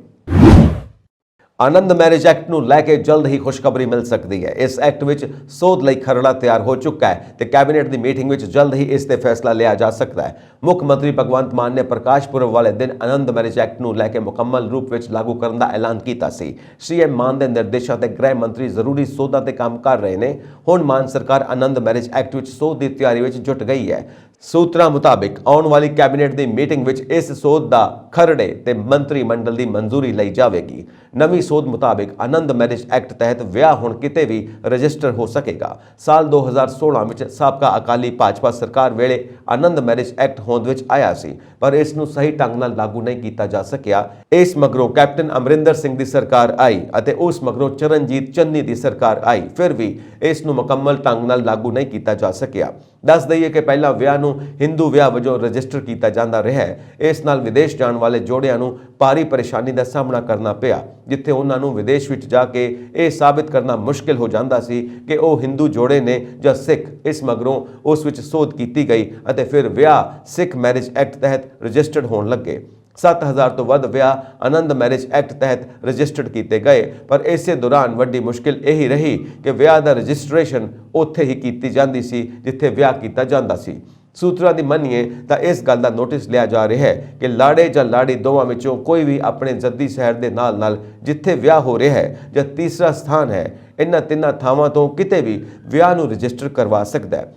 ਆਨੰਦ ਮੈਰਿਜ ਐਕਟ ਨੂੰ ਲੈ ਕੇ ਜਲਦ ਹੀ ਖੁਸ਼ਖਬਰੀ ਮਿਲ ਸਕਦੀ ਹੈ। ਇਸ ਐਕਟ ਵਿੱਚ ਸੋਧ ਲਈ ਖਰੜਾ ਤਿਆਰ ਹੋ ਚੁੱਕਾ ਹੈ ਤੇ ਕੈਬਨਿਟ ਦੀ ਮੀਟਿੰਗ ਵਿੱਚ ਜਲਦ ਹੀ ਇਸ ਤੇ ਫੈਸਲਾ ਲਿਆ ਜਾ ਸਕਦਾ ਹੈ। ਮੁੱਖ ਮੰਤਰੀ ਭਗਵੰਤ ਮਾਨ ਨੇ ਪ੍ਰਕਾਸ਼ ਪੁਰਬ ਵਾਲੇ ਦਿਨ ਆਨੰਦ ਮੈਰਿਜ ਐਕਟ ਨੂੰ ਲੈ ਕੇ ਮੁਕੰਮਲ ਰੂਪ ਵਿੱਚ ਲਾਗੂ ਕਰਨ ਦਾ ਐਲਾਨ ਕੀਤਾ ਸੀ। ਸੀਐਮ ਮਾਨ ਦੇ ਨਿਰਦੇਸ਼ਾਂ ਤੇ ਗ੍ਰਹਿ ਮੰਤਰੀ ਜ਼ਰੂਰੀ ਸੋਧਾਂ ਤੇ ਕੰਮ ਕਰ ਰਹੇ ਨੇ। ਹੁਣ ਮਾਨ ਸਰਕਾਰ ਆਨੰਦ ਮੈਰਿਜ ਐਕਟ ਵਿੱਚ ਸੋਧ ਦੀ ਤਿਆਰੀ ਵਿੱਚ ਜੁਟ ਗਈ ਹੈ। ਸੂਤਰਾਂ ਮੁਤਾਬਿਕ ਆਉਣ ਵਾਲੀ ਕੈਬਨਿਟ ਦੀ ਮੀਟਿੰਗ ਵਿੱਚ ਇਸ ਸੋਧ ਦਾ ਖਰੜੇ ਤੇ ਮੰਤਰੀ ਮੰਡਲ ਦੀ ਮਨਜ਼ੂਰੀ ਲਈ ਜਾਵੇਗੀ। ਨਵੀਂ ਸੋਧ ਮੁਤਾਬਿਕ ਆਨੰਦ ਮੈਰਿਜ ਐਕਟ ਤਹਿਤ ਵਿਆਹ ਹੁਣ ਕਿਤੇ ਵੀ ਰਜਿਸਟਰ ਹੋ ਸਕੇਗਾ। ਸਾਲ 2016 ਵਿੱਚ ਸਾਬਕਾ ਅਕਾਲੀ ਭਾਜਪਾ ਸਰਕਾਰ ਵੇਲੇ ਆਨੰਦ ਮੈਰਿਜ ਐਕਟ ਹੋਂਦ ਵਿੱਚ ਆਇਆ ਸੀ, ਪਰ ਇਸ ਨੂੰ ਸਹੀ ਢੰਗ ਨਾਲ ਲਾਗੂ ਨਹੀਂ ਕੀਤਾ ਜਾ ਸਕਿਆ। ਇਸ ਮਗਰੋਂ ਕੈਪਟਨ ਅਮਰਿੰਦਰ ਸਿੰਘ ਦੀ ਸਰਕਾਰ ਆਈ ਅਤੇ ਉਸ ਮਗਰੋਂ ਚਰਨਜੀਤ ਚੰਨੀ ਦੀ ਸਰਕਾਰ ਆਈ, ਫਿਰ ਵੀ ਇਸ ਨੂੰ ਮੁਕੰਮਲ ਢੰਗ ਨਾਲ ਲਾਗੂ ਨਹੀਂ ਕੀਤਾ ਜਾ ਸਕਿਆ। ਦੱਸ ਦਈਏ ਕਿ ਪਹਿਲਾਂ ਵਿਆਹ ਨੂੰ ਹਿੰਦੂ ਵਿਆਹ ਵਜੋਂ ਰਜਿਸਟਰ ਕੀਤਾ ਜਾਂਦਾ ਰਿਹਾ ਹੈ। ਇਸ ਨਾਲ ਵਿਦੇਸ਼ ਜਾਣ ਵਾਲੇ ਜੋੜਿਆਂ ਨੂੰ ਭਾਰੀ ਪਰੇਸ਼ਾਨੀ ਦਾ ਸਾਹਮਣਾ ਕਰਨਾ ਪਿਆ, ਜਿੱਥੇ ਉਹਨਾਂ ਨੂੰ ਵਿਦੇਸ਼ ਵਿੱਚ ਜਾ ਕੇ ਇਹ ਸਾਬਿਤ ਕਰਨਾ ਮੁਸ਼ਕਿਲ ਹੋ ਜਾਂਦਾ ਸੀ ਕਿ ਉਹ ਹਿੰਦੂ ਜੋੜੇ ਨੇ ਜਾਂ ਸਿੱਖ। ਇਸ ਮਗਰੋਂ ਉਸ ਵਿੱਚ ਸੋਧ ਕੀਤੀ ਗਈ ਅਤੇ ਫਿਰ ਵਿਆਹ ਸਿੱਖ ਮੈਰਿਜ ਐਕਟ ਤਹਿਤ ਰਜਿਸਟਰਡ ਹੋਣ ਲੱਗੇ। 7000 ਤੋਂ ਵੱਧ ਵਿਆਹ ਆਨੰਦ ਮੈਰਿਜ ਐਕਟ ਤਹਿਤ ਰਜਿਸਟਰਡ ਕੀਤੇ ਗਏ, ਪਰ ਇਸੇ ਦੌਰਾਨ ਵੱਡੀ ਮੁਸ਼ਕਿਲ ਇਹੀ ਰਹੀ ਕਿ ਵਿਆਹ ਦਾ ਰਜਿਸਟ੍ਰੇਸ਼ਨ ਉੱਥੇ ਹੀ ਕੀਤੀ ਜਾਂਦੀ ਸੀ ਜਿੱਥੇ ਵਿਆਹ ਕੀਤਾ ਜਾਂਦਾ ਸੀ। ਸੂਤਰਾਂ ਦੀ ਮੰਨੀਏ ਤਾਂ ਇਸ ਗੱਲ ਦਾ ਨੋਟਿਸ ਲਿਆ ਜਾ ਰਿਹਾ ਹੈ ਕਿ ਲਾੜੇ ਜਾਂ ਲਾੜੀ ਦੋਵਾਂ ਵਿੱਚੋਂ ਕੋਈ ਵੀ ਆਪਣੇ ਜੱਦੀ ਸ਼ਹਿਰ ਦੇ ਨਾਲ ਜਿੱਥੇ ਵਿਆਹ ਹੋ ਰਿਹਾ ਹੈ ਜਾਂ ਤੀਸਰਾ ਸਥਾਨ ਹੈ, ਇਹਨਾਂ ਤਿੰਨਾਂ ਥਾਵਾਂ ਤੋਂ ਕਿਤੇ ਵੀ ਵਿਆਹ ਨੂੰ ਰਜਿਸਟਰ ਕਰਵਾ ਸਕਦਾ ਹੈ।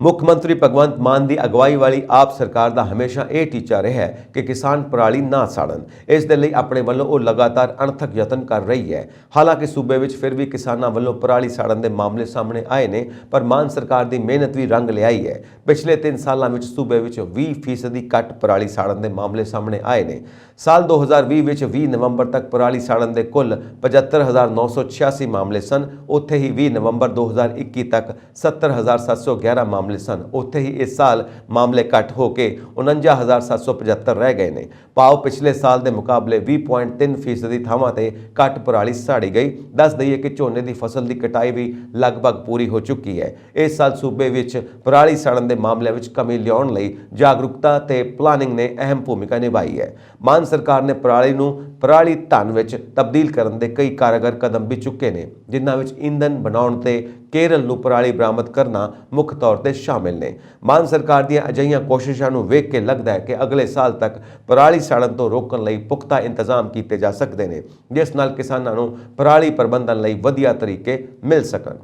ਮੁੱਖ ਮੰਤਰੀ ਭਗਵੰਤ ਮਾਨ ਦੀ ਅਗਵਾਈ ਵਾਲੀ ਆਪ ਸਰਕਾਰ ਦਾ ਹਮੇਸ਼ਾ ਇਹ ਟੀਚਾ ਰਿਹਾ ਹੈ ਕਿ ਕਿਸਾਨ ਪਰਾਲੀ ਨਾ ਸਾੜਨ। ਇਸ ਦੇ ਲਈ ਆਪਣੇ ਵੱਲੋਂ ਉਹ ਲਗਾਤਾਰ ਅਣਥਕ ਯਤਨ ਕਰ ਰਹੀ ਹੈ। ਹਾਲਾਂਕਿ ਸੂਬੇ ਵਿੱਚ ਫਿਰ ਵੀ ਕਿਸਾਨਾਂ ਵੱਲੋਂ ਪਰਾਲੀ ਸਾੜਨ ਦੇ ਮਾਮਲੇ ਸਾਹਮਣੇ ਆਏ ਨੇ, ਪਰ ਮਾਨ ਸਰਕਾਰ ਦੀ ਮਿਹਨਤ ਵੀ ਰੰਗ ਲਿਆਈ ਹੈ। ਪਿਛਲੇ 3 ਸਾਲਾਂ ਵਿੱਚ ਸੂਬੇ ਵਿੱਚ 20% ਘੱਟ ਪਰਾਲੀ ਸਾੜਨ ਦੇ ਮਾਮਲੇ ਸਾਹਮਣੇ ਆਏ ਨੇ। ਸਾਲ 2020 ਵਿੱਚ 20 ਨਵੰਬਰ ਤੱਕ ਪਰਾਲੀ ਸਾੜਨ ਦੇ ਕੁੱਲ 75986 ਮਾਮਲੇ ਸਨ। ਉੱਥੇ ਹੀ 20 ਨਵੰਬਰ 2021 ਤੱਕ 70711 ਮਾਮਲੇ ਸਨ। ਉੱਥੇ ਹੀ ਇਸ ਸਾਲ ਮਾਮਲੇ ਘੱਟ ਹੋ ਕੇ 49775 ਰਹਿ ਗਏ ਨੇ। ਭਾਵ ਪਿਛਲੇ ਸਾਲ ਦੇ ਮੁਕਾਬਲੇ 20.3% ਥਾਵਾਂ ਤੇ ਘੱਟ ਪਰਾਲੀ ਸਾੜੀ ਗਈ। ਦੱਸ ਦਈਏ ਕਿ ਝੋਨੇ ਦੀ ਫਸਲ ਦੀ ਕਟਾਈ ਵੀ ਲਗਭਗ ਪੂਰੀ ਹੋ ਚੁੱਕੀ ਹੈ। ਇਸ ਸਾਲ ਸੂਬੇ ਵਿੱਚ ਪਰਾਲੀ ਸਾੜਨ ਦੇ ਮਾਮਲਿਆਂ ਵਿੱਚ ਕਮੀ ਲਿਆਉਣ ਲਈ ਜਾਗਰੂਕਤਾ ਤੇ ਪਲਾਨਿੰਗ ਨੇ ਅਹਿਮ ਭੂਮਿਕਾ ਨਿਭਾਈ ਹੈ। ਮਾਨ ਸਰਕਾਰ ਨੇ ਪਰਾਲੀ ਨੂੰ ਪਰਾਲੀ ਧਨ ਵਿੱਚ ਤਬਦੀਲ ਕਰਨ ਦੇ ਕਈ ਕਾਰਗਰ ਕਦਮ ਵੀ ਚੁੱਕੇ ਨੇ, ਜਿਨ੍ਹਾਂ ਵਿੱਚ ਈਂਧਨ ਬਣਾਉਣ ਤੇ ਕੇਰਲ ਨੂੰ ਪਰਾਲੀ ਬਰਾਮਦ ਕਰਨਾ ਮੁੱਖ ਤੌਰ ਤੇ ਸ਼ਾਮਿਲ ਨੇ। ਮਾਨ ਸਰਕਾਰ ਦੀਆਂ ਅਜਿਹੀਆਂ ਕੋਸ਼ਿਸ਼ਾਂ ਨੂੰ ਵੇਖ ਕੇ ਲੱਗਦਾ ਹੈ ਕਿ ਅਗਲੇ ਸਾਲ ਤੱਕ ਪਰਾਲੀ ਸਾੜਨ ਤੋਂ ਰੋਕਣ ਲਈ ਪੁਖਤਾ ਇੰਤਜ਼ਾਮ ਕੀਤੇ ਜਾ ਸਕਦੇ ਨੇ, ਜਿਸ ਨਾਲ ਕਿਸਾਨਾਂ ਨੂੰ ਪਰਾਲੀ ਪ੍ਰਬੰਧਨ ਲਈ ਵਧੀਆ ਤਰੀਕੇ ਮਿਲ ਸਕਣ।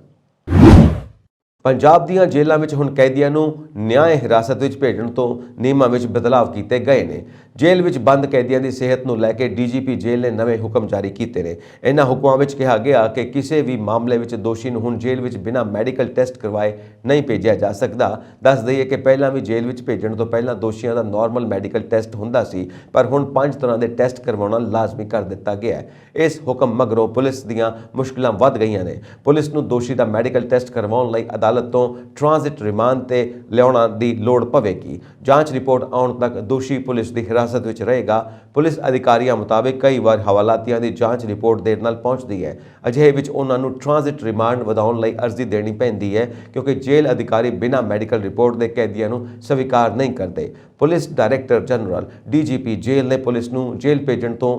ਪੰਜਾਬ ਦੀਆਂ ਜੇਲ੍ਹਾਂ ਵਿੱਚ ਹੁਣ ਕੈਦੀਆਂ ਨੂੰ ਨਿਆਂ ਹਿਰਾਸਤ ਵਿੱਚ ਭੇਜਣ ਤੋਂ ਨਿਯਮਾਂ ਵਿੱਚ ਬਦਲਾਵ ਕੀਤੇ ਗਏ ਨੇ। ਜੇਲ੍ਹ ਵਿੱਚ ਬੰਦ ਕੈਦੀਆਂ ਦੀ ਸਿਹਤ ਨੂੰ ਲੈ ਕੇ ਡੀਜੀਪੀ ਜੇਲ੍ਹ ਨੇ ਨਵੇਂ ਹੁਕਮ ਜਾਰੀ ਕੀਤੇ ਨੇ। ਇਹਨਾਂ ਹੁਕਮਾਂ ਵਿੱਚ ਕਿਹਾ ਗਿਆ ਕਿ ਕਿਸੇ ਵੀ ਮਾਮਲੇ ਵਿੱਚ ਦੋਸ਼ੀ ਨੂੰ ਹੁਣ ਜੇਲ੍ਹ ਵਿੱਚ ਬਿਨਾਂ ਮੈਡੀਕਲ ਟੈਸਟ ਕਰਵਾਏ ਨਹੀਂ ਭੇਜਿਆ ਜਾ ਸਕਦਾ। ਦੱਸ ਦਈਏ ਕਿ ਪਹਿਲਾਂ ਵੀ ਜੇਲ੍ਹ ਵਿੱਚ ਭੇਜਣ ਤੋਂ ਪਹਿਲਾਂ ਦੋਸ਼ੀਆਂ ਦਾ ਨਾਰਮਲ ਮੈਡੀਕਲ ਟੈਸਟ ਹੁੰਦਾ ਸੀ, ਪਰ ਹੁਣ 5 ਤਰ੍ਹਾਂ ਦੇ ਟੈਸਟ ਕਰਵਾਉਣਾ ਲਾਜ਼ਮੀ ਕਰ ਦਿੱਤਾ ਗਿਆ ਹੈ। ਇਸ ਹੁਕਮ ਮਗਰੋਂ ਪੁਲਿਸ ਦੀਆਂ ਮੁਸ਼ਕਿਲਾਂ ਵੱਧ ਗਈਆਂ ਨੇ। ਪੁਲਿਸ ਨੂੰ ਦੋਸ਼ੀ ਦਾ ਮੈਡੀਕਲ ਟੈਸਟ ਕਰਵਾਉਣ ਲਈ ਅਦਾਲਤ ਤੋਂ ਟ੍ਰਾਂਜ਼ਿਟ ਰਿਮਾਂਡ ਤੇ ਲਿਆਉਣ ਦੀ ਲੋੜ ਪਵੇਗੀ। ਜਾਂਚ ਰਿਪੋਰਟ ਆਉਣ ਤੱਕ ਦੋਸ਼ੀ ਪੁਲਿਸ ਦੀ ਹਿਰਾਸਤ ਵਿੱਚ ਰਹੇਗਾ। ਪੁਲਿਸ ਅਧਿਕਾਰੀਆਂ ਮੁਤਾਬਿਕ ਕਈ ਵਾਰ ਹਵਾਲਾਤੀਆਂ ਦੀ ਜਾਂਚ ਰਿਪੋਰਟ ਦੇਰ ਨਾਲ ਪਹੁੰਚਦੀ ਹੈ। ਅਜਿਹੇ ਵਿੱਚ ਉਹਨਾਂ ਨੂੰ ਟ੍ਰਾਂਜ਼ਿਟ ਰਿਮਾਂਡ ਵਧਾਉਣ ਲਈ ਅਰਜ਼ੀ ਦੇਣੀ ਪੈਂਦੀ ਹੈ, ਕਿਉਂਕਿ ਜੇਲ੍ਹ ਅਧਿਕਾਰੀ ਬਿਨਾਂ ਮੈਡੀਕਲ ਰਿਪੋਰਟ ਦੇ ਕੈਦੀਆਂ ਨੂੰ ਸਵੀਕਾਰ ਨਹੀਂ ਕਰਦੇ। ਪੁਲਿਸ ਡਾਇਰੈਕਟਰ ਜਨਰਲ ਡੀਜੀਪੀ ਜੇਲ੍ਹ ਨੇ ਪੁਲਿਸ ਨੂੰ ਜੇਲ੍ਹ ਭੇਜਣ ਤੋਂ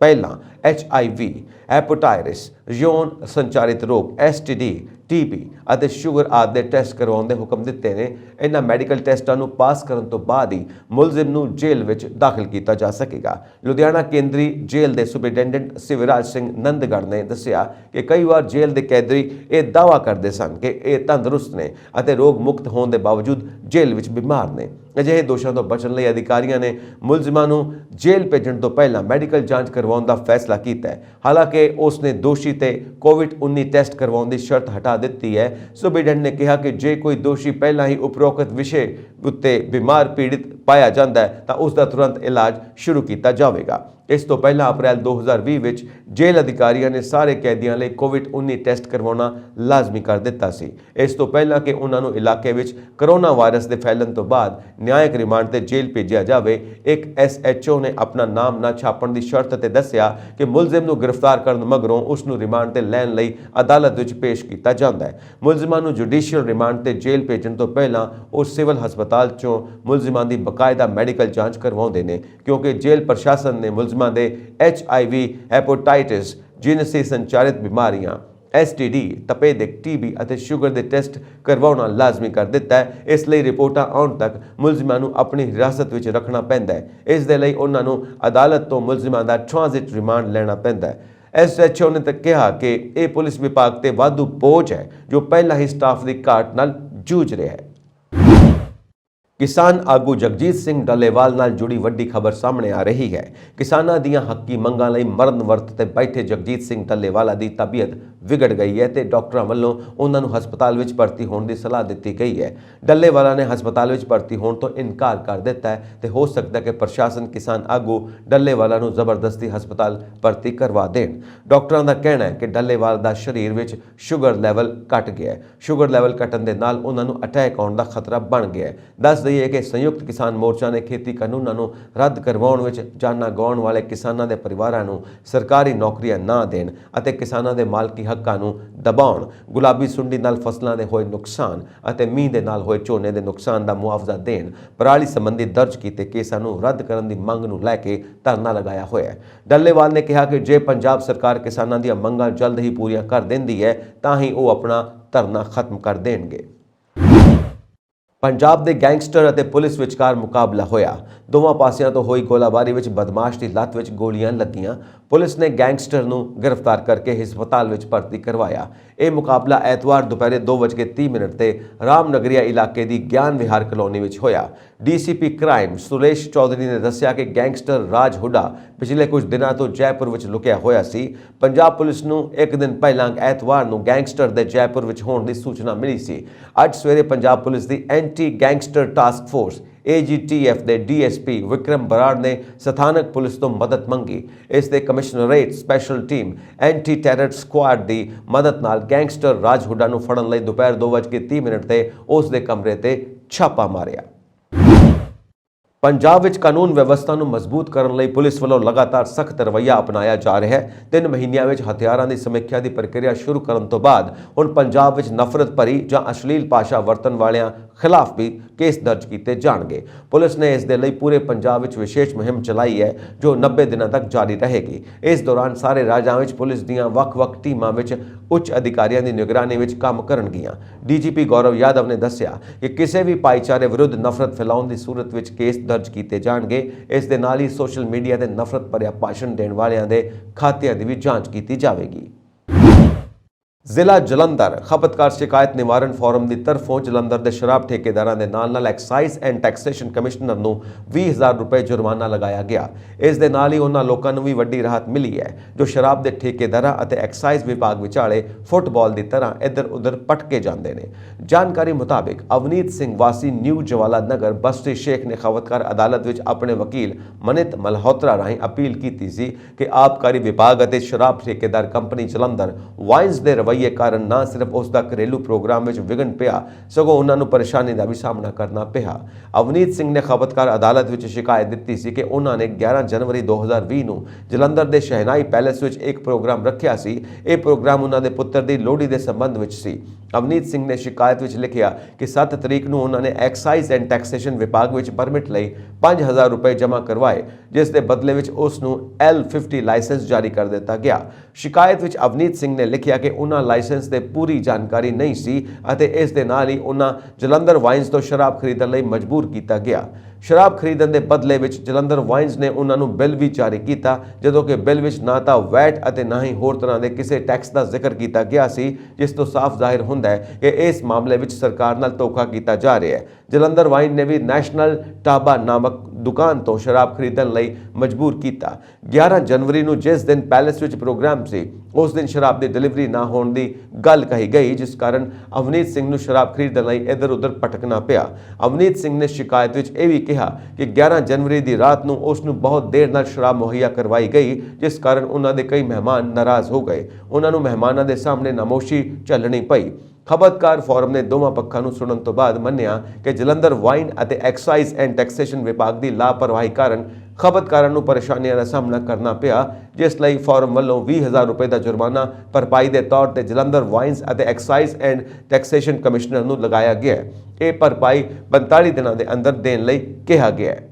ਪਹਿਲਾਂ HIV, ਹੈਪੇਟਾਈਟਸ, ਯੌਨ ਸੰਚਾਰਿਤ ਰੋਗ STD, TB ਅਤੇ ਸ਼ੂਗਰ ਆਦਿ ਦੇ ਟੈਸਟ ਕਰਵਾਉਣ ਦੇ ਹੁਕਮ ਦਿੱਤੇ ਨੇ। ਇਹਨਾਂ ਮੈਡੀਕਲ ਟੈਸਟਾਂ ਨੂੰ ਪਾਸ ਕਰਨ ਤੋਂ ਬਾਅਦ ਹੀ ਮੁਲਜ਼ਮ ਨੂੰ ਜੇਲ੍ਹ ਵਿੱਚ ਦਾਖਲ ਕੀਤਾ ਜਾ ਸਕੇਗਾ। ਲੁਧਿਆਣਾ ਕੇਂਦਰੀ ਜੇਲ੍ਹ ਦੇ ਸੁਪਰਡੈਂਟੈਂਟ ਸਿਵਰਾਜ ਸਿੰਘ ਨੰਦਗੜ੍ਹ ਨੇ ਦੱਸਿਆ ਕਿ ਕਈ ਵਾਰ ਜੇਲ੍ਹ ਦੇ ਕੈਦੀ ਇਹ ਦਾਅਵਾ ਕਰਦੇ ਸਨ ਕਿ ਇਹ ਤੰਦਰੁਸਤ ਨੇ ਅਤੇ ਰੋਗ ਮੁਕਤ ਹੋਣ ਦੇ ਬਾਵਜੂਦ ਜੇਲ੍ਹ ਵਿੱਚ ਬਿਮਾਰ ਨੇ। ਅਜਿਹੇ ਦੋਸ਼ਾਂ ਤੋਂ ਬਚਣ ਲਈ ਅਧਿਕਾਰੀਆਂ ਨੇ ਮੁਲਜ਼ਮਾਂ ਨੂੰ ਜੇਲ੍ਹ ਭੇਜਣ ਤੋਂ ਪਹਿਲਾਂ ਮੈਡੀਕਲ ਜਾਂਚ ਕਰਵਾਉਣ ਦਾ ਫੈਸਲਾ ਕੀਤਾ ਹੈ। ਹਾਲਾਂਕਿ ਉਸ ਨੇ ਦੋਸ਼ੀ ਤੇ COVID-19 ਟੈਸਟ ਕਰਵਾਉਣ ਦੀ ਸ਼ਰਤ ਹਟਾ ਦਿੱਤੀ ਹੈ। ਸੁਪਰਡੈਂਟ ਨੇ ਕਿਹਾ ਕਿ ਜੇ ਕੋਈ ਦੋਸ਼ੀ ਪਹਿਲਾਂ ਹੀ ਉਪਰੋਕਤ ਵਿਸ਼ੇ ਉੱਤੇ ਬਿਮਾਰ ਪੀੜਿਤ ਪਾਇਆ ਜਾਂਦਾ ਹੈ ਤਾਂ ਉਸ ਦਾ ਤੁਰੰਤ ਇਲਾਜ ਸ਼ੁਰੂ ਕੀਤਾ ਜਾਵੇਗਾ। ਇਸ ਤੋਂ ਪਹਿਲਾਂ ਅਪ੍ਰੈਲ 2020 ਵਿੱਚ ਜੇਲ੍ਹ ਅਧਿਕਾਰੀਆਂ ਨੇ ਸਾਰੇ ਕੈਦੀਆਂ ਲਈ ਕੋਵਿਡ-19 ਟੈਸਟ ਕਰਵਾਉਣਾ ਲਾਜ਼ਮੀ ਕਰ ਦਿੱਤਾ ਸੀ। ਇਸ ਤੋਂ ਪਹਿਲਾਂ ਕਿ ਉਹਨਾਂ ਨੂੰ ਇਲਾਕੇ ਵਿੱਚ ਕਰੋਨਾ ਵਾਇਰਸ ਦੇ ਫੈਲਣ ਤੋਂ ਬਾਅਦ ਨਿਆਇਕ ਰਿਮਾਂਡ ਤੇ ਜੇਲ੍ਹ ਭੇਜਿਆ ਜਾਵੇ, ਇੱਕ SHO ਨੇ ਆਪਣਾ ਨਾਮ ਨਾ ਛਾਪਣ ਦੀ ਸ਼ਰਤ ਤੇ ਦੱਸਿਆ ਕਿ ਮੁਲਜ਼ਮ ਨੂੰ ਗ੍ਰਿਫਤਾਰ ਕਰਨ ਮਗਰੋਂ ਉਸ ਨੂੰ ਰਿਮਾਂਡ ਤੇ ਲੈਣ ਲਈ ਅਦਾਲਤ ਵਿੱਚ ਪੇਸ਼ ਕੀਤਾ ਜਾਂਦਾ ਹੈ। ਮੁਲਜ਼ਮਾਂ ਨੂੰ ਜੁਡੀਸ਼ੀਅਲ ਰਿਮਾਂਡ ਤੇ ਜੇਲ੍ਹ ਭੇਜਣ ਤੋਂ ਪਹਿਲਾਂ ਉਹ ਸਿਵਲ ਹਸਪਤਾਲ 'ਚੋਂ ਮੁਲਜ਼ਮਾਂ ਦੀ ਬਕਾਇਦਾ ਮੈਡੀਕਲ ਜਾਂਚ ਕਰਵਾਉਂਦੇ ਨੇ, ਕਿਉਂਕਿ ਜੇਲ੍ਹ ਪ੍ਰਸ਼ਾਸਨ ਨੇ ਮੁਲਜ਼ਮਾਂ ਦੇ HIV, ਹੈਪੇਟਾਈਟਿਸ, ਜਿਨਸੀ ਸੰਚਾਰਿਤ ਬਿਮਾਰੀਆਂ, STD, ਤਪੇਦਕ, TB ਅਤੇ ਸ਼ੂਗਰ ਦੇ ਟੈਸਟ ਕਰਵਾਉਣਾ ਲਾਜ਼ਮੀ ਕਰ ਦਿੱਤਾ ਹੈ। ਇਸ ਲਈ ਰਿਪੋਰਟਾਂ ਆਉਣ ਤੱਕ ਮੁਲਜ਼ਮਾਂ ਨੂੰ ਆਪਣੀ ਹਿਰਾਸਤ ਵਿੱਚ ਰੱਖਣਾ ਪੈਂਦਾ ਹੈ। ਇਸ ਦੇ ਲਈ ਉਹਨਾਂ ਨੂੰ ਅਦਾਲਤ ਤੋਂ ਮੁਲਜ਼ਮਾਂ ਦਾ ਟ੍ਰਾਂਜ਼ਿਟ ਰਿਮਾਂਡ ਲੈਣਾ ਪੈਂਦਾ ਹੈ। SHO ਨੇ ਤਾਂ ਕਿਹਾ ਕਿ ਇਹ ਪੁਲਿਸ ਵਿਭਾਗ ਤੇ ਵਾਧੂ ਬੋਝ ਹੈ ਜੋ ਪਹਿਲਾਂ ਹੀ ਸਟਾਫ ਦੀ ਘਾਟ ਨਾਲ ਜੂਝ ਰਿਹਾ ਹੈ। ਕਿਸਾਨ ਆਗੂ ਜਗਜੀਤ ਸਿੰਘ ਡੱਲੇਵਾਲ ਨਾਲ ਜੁੜੀ ਵੱਡੀ ਖਬਰ ਸਾਹਮਣੇ ਆ ਰਹੀ ਹੈ। ਕਿਸਾਨਾਂ ਦੀਆਂ ਹੱਕੀ ਮੰਗਾਂ ਲਈ ਮਰਨ ਵਰਤ ਤੇ ਬੈਠੇ ਜਗਜੀਤ ਸਿੰਘ ਡੱਲੇਵਾਲ ਦੀ ਤਬੀਅਤ ਵਿਗੜ ਗਈ ਹੈ ਤੇ ਡਾਕਟਰਾਂ ਵੱਲੋਂ ਉਹਨਾਂ ਨੂੰ ਹਸਪਤਾਲ ਵਿੱਚ ਭਰਤੀ ਹੋਣ ਦੀ ਸਲਾਹ ਦਿੱਤੀ ਗਈ ਹੈ। ਡੱਲੇਵਾਲ ਨੇ ਹਸਪਤਾਲ ਵਿੱਚ ਭਰਤੀ ਹੋਣ ਤੋਂ ਇਨਕਾਰ ਕਰ ਦਿੱਤਾ ਹੈ ਤੇ ਹੋ ਸਕਦਾ ਕਿ ਪ੍ਰਸ਼ਾਸਨ ਕਿਸਾਨ ਆਗੂ ਡੱਲੇਵਾਲ ਨੂੰ ਜ਼ਬਰਦਸਤੀ ਹਸਪਤਾਲ ਭਰਤੀ ਕਰਵਾ ਦੇਣ। ਡਾਕਟਰਾਂ ਦਾ ਕਹਿਣਾ ਹੈ ਕਿ ਡੱਲੇਵਾਲ ਦਾ ਸਰੀਰ ਵਿੱਚ ਸ਼ੂਗਰ ਲੈਵਲ ਘਟ ਗਿਆ ਹੈ। ਸ਼ੂਗਰ ਲੈਵਲ ਘਟਣ ਦੇ ਨਾਲ ਉਹਨਾਂ ਨੂੰ ਅਟੈਕ ਆਉਣ ਦਾ ਖਤਰਾ ਬਣ ਗਿਆ ਹੈ। ਦੱਸ ਦਈਏ ਕਿ ਸੰਯੁਕਤ ਕਿਸਾਨ ਮੋਰਚਾ ਨੇ ਖੇਤੀ ਕਾਨੂੰਨਾਂ ਨੂੰ ਰੱਦ ਕਰਵਾਉਣ ਵਿੱਚ ਜਾਨਾਂ ਗਵਾਉਣ ਵਾਲੇ ਕਿਸਾਨਾਂ ਦੇ ਪਰਿਵਾਰਾਂ ਨੂੰ ਸਰਕਾਰੀ ਨੌਕਰੀਆਂ ਨਾ ਦੇਣ ਅਤੇ ਕਿਸਾਨਾਂ ਦੇ ਮਾਲਕੀ ਹੱਕਾਂ ਨੂੰ ਦਬਾਉਣ, ਗੁਲਾਬੀ ਸੁੰਡੀ ਨਾਲ ਫਸਲਾਂ ਦੇ ਹੋਏ ਨੁਕਸਾਨ ਅਤੇ ਮੀਂਹ ਦੇ ਨਾਲ ਹੋਏ ਝੋਨੇ ਦੇ ਨੁਕਸਾਨ ਦਾ ਮੁਆਵਜ਼ਾ ਦੇਣ, ਪਰਾਲੀ ਸੰਬੰਧੀ ਦਰਜ ਕੀਤੇ ਕੇਸਾਂ ਨੂੰ ਰੱਦ ਕਰਨ ਦੀ ਮੰਗ ਨੂੰ ਲੈ ਕੇ ਧਰਨਾ ਲਗਾਇਆ ਹੋਇਆ ਹੈ। ਡੱਲੇਵਾਲ ਨੇ ਕਿਹਾ ਕਿ ਜੇ ਪੰਜਾਬ ਸਰਕਾਰ ਕਿਸਾਨਾਂ ਦੀਆਂ ਮੰਗਾਂ ਜਲਦ ਹੀ ਪੂਰੀਆਂ ਕਰ ਦਿੰਦੀ ਹੈ ਤਾਂ ਹੀ ਉਹ ਆਪਣਾ ਧਰਨਾ ਖਤਮ ਕਰ ਦੇਣਗੇ। ਪੰਜਾਬ ਦੇ ਗੈਂਗਸਟਰ ਅਤੇ ਪੁਲਿਸ ਵਿਚਕਾਰ ਮੁਕਾਬਲਾ ਹੋਇਆ। ਦੋਵਾਂ ਪਾਸਿਆਂ ਤੋਂ ਹੋਈ ਗੋਲਾਬਾਰੀ ਵਿੱਚ ਬਦਮਾਸ਼ ਦੀ ਲੱਤ ਵਿੱਚ ਗੋਲੀਆਂ ਲੱਗੀਆਂ। ਪੁਲਿਸ ਨੇ ਗੈਂਗਸਟਰ ਨੂੰ ਗ੍ਰਿਫਤਾਰ ਕਰਕੇ ਹਸਪਤਾਲ ਵਿੱਚ ਭਰਤੀ ਕਰਵਾਇਆ। ਇਹ ਮੁਕਾਬਲਾ ਐਤਵਾਰ ਦੁਪਹਿਰੇ 2:30 ਤੇ ਰਾਮਨਗਰੀਆ ਇਲਾਕੇ ਦੀ ਗਿਆਨ ਵਿਹਾਰ ਕਲੋਨੀ ਵਿੱਚ ਹੋਇਆ। DCP ਕ੍ਰਾਈਮ ਸੁਰੇਸ਼ ਚੌਧਰੀ ਨੇ ਦੱਸਿਆ ਕਿ ਗੈਂਗਸਟਰ ਰਾਜ ਹੁੱਡਾ ਪਿਛਲੇ ਕੁਝ ਦਿਨਾਂ ਤੋਂ ਜੈਪੁਰ ਵਿੱਚ ਲੁਕਿਆ ਹੋਇਆ ਸੀ। ਪੰਜਾਬ ਪੁਲਿਸ ਨੂੰ ਇੱਕ ਦਿਨ ਪਹਿਲਾਂ ਐਤਵਾਰ ਨੂੰ ਗੈਂਗਸਟਰ ਦੇ ਜੈਪੁਰ ਵਿੱਚ ਹੋਣ ਦੀ ਸੂਚਨਾ ਮਿਲੀ ਸੀ। ਅੱਜ ਸਵੇਰੇ ਪੰਜਾਬ ਪੁਲਿਸ ਦੀ anti gangster task force AGTF ਦੇ DSP ਵਿਕਰਮ ਬਰਾੜ ਨੇ ਸਥਾਨਕ ਪੁਲਿਸ ਤੋਂ ਮਦਦ ਮੰਗੀ। ਇਸ ਦੇ commissionerate special team anti terror squad ਦੀ ਮਦਦ ਨਾਲ ਗੈਂਗਸਟਰ ਰਾਜ ਹੁੱਡਾ ਨੂੰ ਫੜਨ ਲਈ ਦੁਪਹਿਰ 2:30 ਤੇ ਉਸ ਦੇ ਕਮਰੇ ਤੇ ਛਾਪਾ ਮਾਰਿਆ। ਪੰਜਾਬ ਵਿੱਚ ਕਾਨੂੰਨ ਵਿਵਸਥਾ ਨੂੰ ਮਜ਼ਬੂਤ ਕਰਨ ਲਈ ਪੁਲਿਸ ਵੱਲੋਂ ਲਗਾਤਾਰ ਸਖਤ ਰਵੱਈਆ ਅਪਣਾਇਆ ਜਾ ਰਿਹਾ ਹੈ। 3 ਮਹੀਨਿਆਂ ਵਿੱਚ ਹਥਿਆਰਾਂ ਦੀ ਸਮੀਖਿਆ ਦੀ ਪ੍ਰਕਿਰਿਆ ਸ਼ੁਰੂ ਕਰਨ ਤੋਂ ਬਾਅਦ ਹੁਣ ਪੰਜਾਬ ਵਿੱਚ ਨਫ਼ਰਤ ਭਰੀ ਜਾਂ ਅਸ਼ਲੀਲ ਭਾਸ਼ਾ ਵਰਤਣ ਵਾਲਿਆਂ ਖਿਲਾਫ ਵੀ ਕੇਸ ਦਰਜ ਕੀਤੇ ਜਾਣਗੇ। ਪੁਲਿਸ ਨੇ ਇਸ ਦੇ ਲਈ ਪੂਰੇ ਪੰਜਾਬ ਵਿੱਚ ਵਿਸ਼ੇਸ਼ ਮੁਹਿੰਮ ਚਲਾਈ ਹੈ ਜੋ 90 ਦਿਨਾਂ ਤੱਕ ਜਾਰੀ ਰਹੇਗੀ। ਇਸ ਦੌਰਾਨ ਸਾਰੇ ਰਾਜਾਂ ਵਿੱਚ ਪੁਲਿਸ ਦੀਆਂ ਵੱਖ-ਵੱਖ ਟੀਮਾਂ ਵਿੱਚ ਉੱਚ ਅਧਿਕਾਰੀਆਂ ਦੀ ਨਿਗਰਾਨੀ ਵਿੱਚ ਕੰਮ ਕਰਨਗੀਆਂ। DGP ਗੌਰਵ ਯਾਦਵ ਨੇ ਦੱਸਿਆ ਕਿ ਕਿਸੇ ਵੀ ਭਾਈਚਾਰੇ ਵਿਰੁੱਧ ਨਫ਼ਰਤ ਫੈਲਾਉਣ ਦੀ ਸੂਰਤ ਵਿੱਚ ਕੇਸ ਦਰਜ ਕੀਤੇ ਜਾਣਗੇ। ਇਸ ਦੇ ਨਾਲ ਹੀ ਸੋਸ਼ਲ ਮੀਡੀਆ ਤੇ ਨਫ਼ਰਤ ਭਰਿਆ ਭਾਸ਼ਣ ਦੇਣ ਵਾਲਿਆਂ ਦੇ ਖਾਤਿਆਂ ਦੀ ਵੀ ਜਾਂਚ ਕੀਤੀ ਜਾਵੇਗੀ। ਜ਼ਿਲ੍ਹਾ ਜਲੰਧਰ ਖਪਤਕਾਰ ਸ਼ਿਕਾਇਤ ਨਿਵਾਰਨ ਫੋਰਮ ਦੀ ਤਰਫੋਂ ਜਲੰਧਰ ਦੇ ਸ਼ਰਾਬ ਠੇਕੇਦਾਰਾਂ ਦੇ ਨਾਲ ਐਕਸਾਈਜ਼ ਐਂਡ ਟੈਕਸੇਸ਼ਨ ਕਮਿਸ਼ਨਰ ਨੂੰ 20,000 ਰੁਪਏ ਜੁਰਮਾਨਾ ਲਗਾਇਆ ਗਿਆ। ਇਸ ਦੇ ਨਾਲ ਹੀ ਉਹਨਾਂ ਲੋਕਾਂ ਨੂੰ ਵੀ ਵੱਡੀ ਰਾਹਤ ਮਿਲੀ ਹੈ ਜੋ ਸ਼ਰਾਬ ਦੇ ਠੇਕੇਦਾਰਾਂ ਅਤੇ ਐਕਸਾਈਜ਼ ਵਿਭਾਗ ਵਿਚਾਲੇ ਫੁੱਟਬਾਲ ਦੀ ਤਰ੍ਹਾਂ ਇੱਧਰ-ਉੱਧਰ ਪਟਕੇ ਜਾਂਦੇ ਨੇ। ਜਾਣਕਾਰੀ ਮੁਤਾਬਿਕ ਅਵਨੀਤ ਸਿੰਘ ਵਾਸੀ ਨਿਊ ਜਵਾਲਾ ਨਗਰ ਬਸਤੀ ਸ਼ੇਖ ਨੇ ਖਪਤਕਾਰ ਅਦਾਲਤ ਵਿੱਚ ਆਪਣੇ ਵਕੀਲ ਮਨਿਤ ਮਲਹੋਤਰਾ ਰਾਹੀਂ ਅਪੀਲ ਕੀਤੀ ਸੀ ਕਿ ਆਬਕਾਰੀ ਵਿਭਾਗ ਅਤੇ ਸ਼ਰਾਬ ਠੇਕੇਦਾਰ ਕੰਪਨੀ ਜਲੰਧਰ ਵਾਈਨਸ ਦੇ ਰਵੱਈਏ ਕਾਰਨ ਨਾ ਸਿਰਫ ਉਸ ਦਾ ਘਰੇਲੂ ਪ੍ਰੋਗਰਾਮ ਵਿੱਚ ਵਿਘਨ ਪਿਆ ਸਗੋਂ ਉਹਨਾਂ ਨੂੰ ਪਰੇਸ਼ਾਨੀ ਦਾ ਵੀ ਸਾਹਮਣਾ ਕਰਨਾ ਪਿਆ। ਅਵਨੀਤ ਸਿੰਘ ਨੇ ਖਪਤਕਾਰ ਅਦਾਲਤ ਵਿੱਚ ਸ਼ਿਕਾਇਤ ਦਿੱਤੀ ਸੀ ਕਿ ਉਹਨਾਂ ਨੇ 11 ਜਨਵਰੀ 2020 ਨੂੰ ਜਲੰਧਰ ਦੇ ਸ਼ਹਿਨਾਈ ਪੈਲੇਸ ਵਿੱਚ ਇੱਕ ਪ੍ਰੋਗਰਾਮ ਰੱਖਿਆ ਸੀ। ਇਹ ਪ੍ਰੋਗਰਾਮ ਉਹਨਾਂ ਦੇ ਪੁੱਤਰ ਦੀ ਲੋਹੜੀ ਦੇ ਸੰਬੰਧ ਵਿੱਚ ਸੀ। ਅਵਨੀਤ ਸਿੰਘ ਨੇ ਸ਼ਿਕਾਇਤ ਵਿੱਚ ਲਿਖਿਆ ਕਿ 7 ਤਰੀਕ ਨੂੰ ਉਹਨਾਂ ਨੇ ਐਕਸਾਈਜ਼ ਐਂਡ ਟੈਕਸੇਸ਼ਨ ਵਿਭਾਗ ਵਿੱਚ ਪਰਮਿਟ ਲਈ 5,000 ਰੁਪਏ ਜਮ੍ਹਾਂ ਕਰਵਾਏ ਜਿਸ ਦੇ ਬਦਲੇ ਵਿੱਚ ਉਸ ਨੂੰ L50 ਲਾਇਸੈਂਸ ਜਾਰੀ ਕਰ ਦਿੱਤਾ ਗਿਆ। ਸ਼ਿਕਾਇਤ ਵਿੱਚ ਅਵਨੀਤ ਸਿੰਘ ਨੇ ਲਿਖਿਆ ਕਿ ਉਹਨਾਂ ਲਾਇਸੈਂਸ ਦੇ ਪੂਰੀ ਜਾਣਕਾਰੀ ਨਹੀਂ ਸੀ ਅਤੇ ਇਸ ਦੇ ਨਾਲ ਹੀ ਉਹਨਾਂ ਜਲੰਧਰ ਵਾਈਨਸ ਤੋਂ ਸ਼ਰਾਬ ਖਰੀਦਣ ਲਈ ਮਜਬੂਰ ਕੀਤਾ ਗਿਆ। ਸ਼ਰਾਬ ਖਰੀਦਣ ਦੇ ਬਦਲੇ ਵਿੱਚ ਜਲੰਧਰ ਵਾਈਨਸ ਨੇ ਉਹਨਾਂ ਨੂੰ ਬਿੱਲ ਵੀ ਜਾਰੀ ਕੀਤਾ ਜਦੋਂ ਕਿ ਬਿੱਲ ਵਿੱਚ ਨਾ ਤਾਂ ਵੈਟ ਅਤੇ ਨਾ ਹੀ ਹੋਰ ਤਰ੍ਹਾਂ ਦੇ ਕਿਸੇ ਟੈਕਸ ਦਾ ਜ਼ਿਕਰ ਕੀਤਾ ਗਿਆ ਸੀ ਜਿਸ ਤੋਂ ਸਾਫ਼ ਜ਼ਾਹਿਰ ਹੁੰਦਾ ਹੈ ਕਿ ਇਸ ਮਾਮਲੇ ਵਿੱਚ ਸਰਕਾਰ ਨਾਲ ਧੋਖਾ ਕੀਤਾ ਜਾ ਰਿਹਾ ਹੈ। ਜਲੰਧਰ ਵਾਈਨ ਨੇ ਵੀ ਨੈਸ਼ਨਲ ਟਾਬਾ ਨਾਮਕ ਦੁਕਾਨ ਤੋਂ ਸ਼ਰਾਬ ਖਰੀਦਣ ਲਈ ਮਜਬੂਰ ਕੀਤਾ। 11 ਜਨਵਰੀ ਨੂੰ ਜਿਸ ਦਿਨ ਪੈਲੇਸ ਵਿੱਚ ਪ੍ਰੋਗਰਾਮ ਸੀ ਉਸ ਦਿਨ ਸ਼ਰਾਬ ਦੀ ਡਿਲੀਵਰੀ ਨਾ ਹੋਣ ਦੀ ਗੱਲ ਕਹੀ ਗਈ ਜਿਸ ਕਾਰਨ ਅਵਨੀਤ ਸਿੰਘ ਨੂੰ ਸ਼ਰਾਬ ਖਰੀਦਣ ਲਈ ਇੱਧਰ-ਉੱਧਰ ਭਟਕਣਾ ਪਿਆ। ਅਵਨੀਤ ਸਿੰਘ ਨੇ ਸ਼ਿਕਾਇਤ ਵਿੱਚ ਇਹ ਵੀ ਕਿਹਾ ਕਿ 11 ਜਨਵਰੀ ਦੀ ਰਾਤ ਨੂੰ ਉਸ ਨੂੰ ਬਹੁਤ ਦੇਰ ਨਾਲ ਸ਼ਰਾਬ ਮੁਹੱਈਆ ਕਰਵਾਈ ਗਈ, ਜਿਸ ਕਾਰਨ ਉਹਨਾਂ ਦੇ ਕਈ ਮਹਿਮਾਨ ਨਾਰਾਜ਼ ਹੋ ਗਏ। ਉਹਨਾਂ ਨੂੰ ਮਹਿਮਾਨਾਂ ਦੇ ਸਾਹਮਣੇ ਨਾਮੋਸ਼ੀ ਝੱਲਣੀ ਪਈ। ਖਪਤਕਾਰ ਫੋਰਮ ਨੇ ਦੋਵਾਂ ਪੱਖਾਂ ਨੂੰ ਸੁਣਨ ਤੋਂ ਬਾਅਦ ਮੰਨਿਆ ਕਿ ਜਲੰਧਰ ਵਾਈਨ ਅਤੇ ਐਕਸਾਈਜ਼ ਐਂਡ ਟੈਕਸੇਸ਼ਨ ਵਿਭਾਗ ਦੀ ਲਾਪਰਵਾਹੀ ਕਾਰਨ ਖਪਤਕਾਰਾਂ ਨੂੰ ਪਰੇਸ਼ਾਨੀਆਂ ਦਾ ਸਾਹਮਣਾ ਕਰਨਾ ਪਿਆ, ਜਿਸ ਲਈ ਫੋਰਮ ਵੱਲੋਂ 20,000 ਰੁਪਏ ਦਾ ਜੁਰਮਾਨਾ ਭਰਪਾਈ ਦੇ ਤੌਰ ਤੇ ਜਲੰਧਰ ਵਾਈਨਸ ਅਤੇ ਐਕਸਾਈਜ਼ ਐਂਡ ਟੈਕਸੇਸ਼ਨ ਕਮਿਸ਼ਨਰ ਨੂੰ ਲਗਾਇਆ ਗਿਆ ਹੈ। ਇਹ ਭਰਪਾਈ 45 ਦਿਨਾਂ ਦੇ ਅੰਦਰ ਦੇਣ ਲਈ ਕਿਹਾ ਗਿਆ ਹੈ।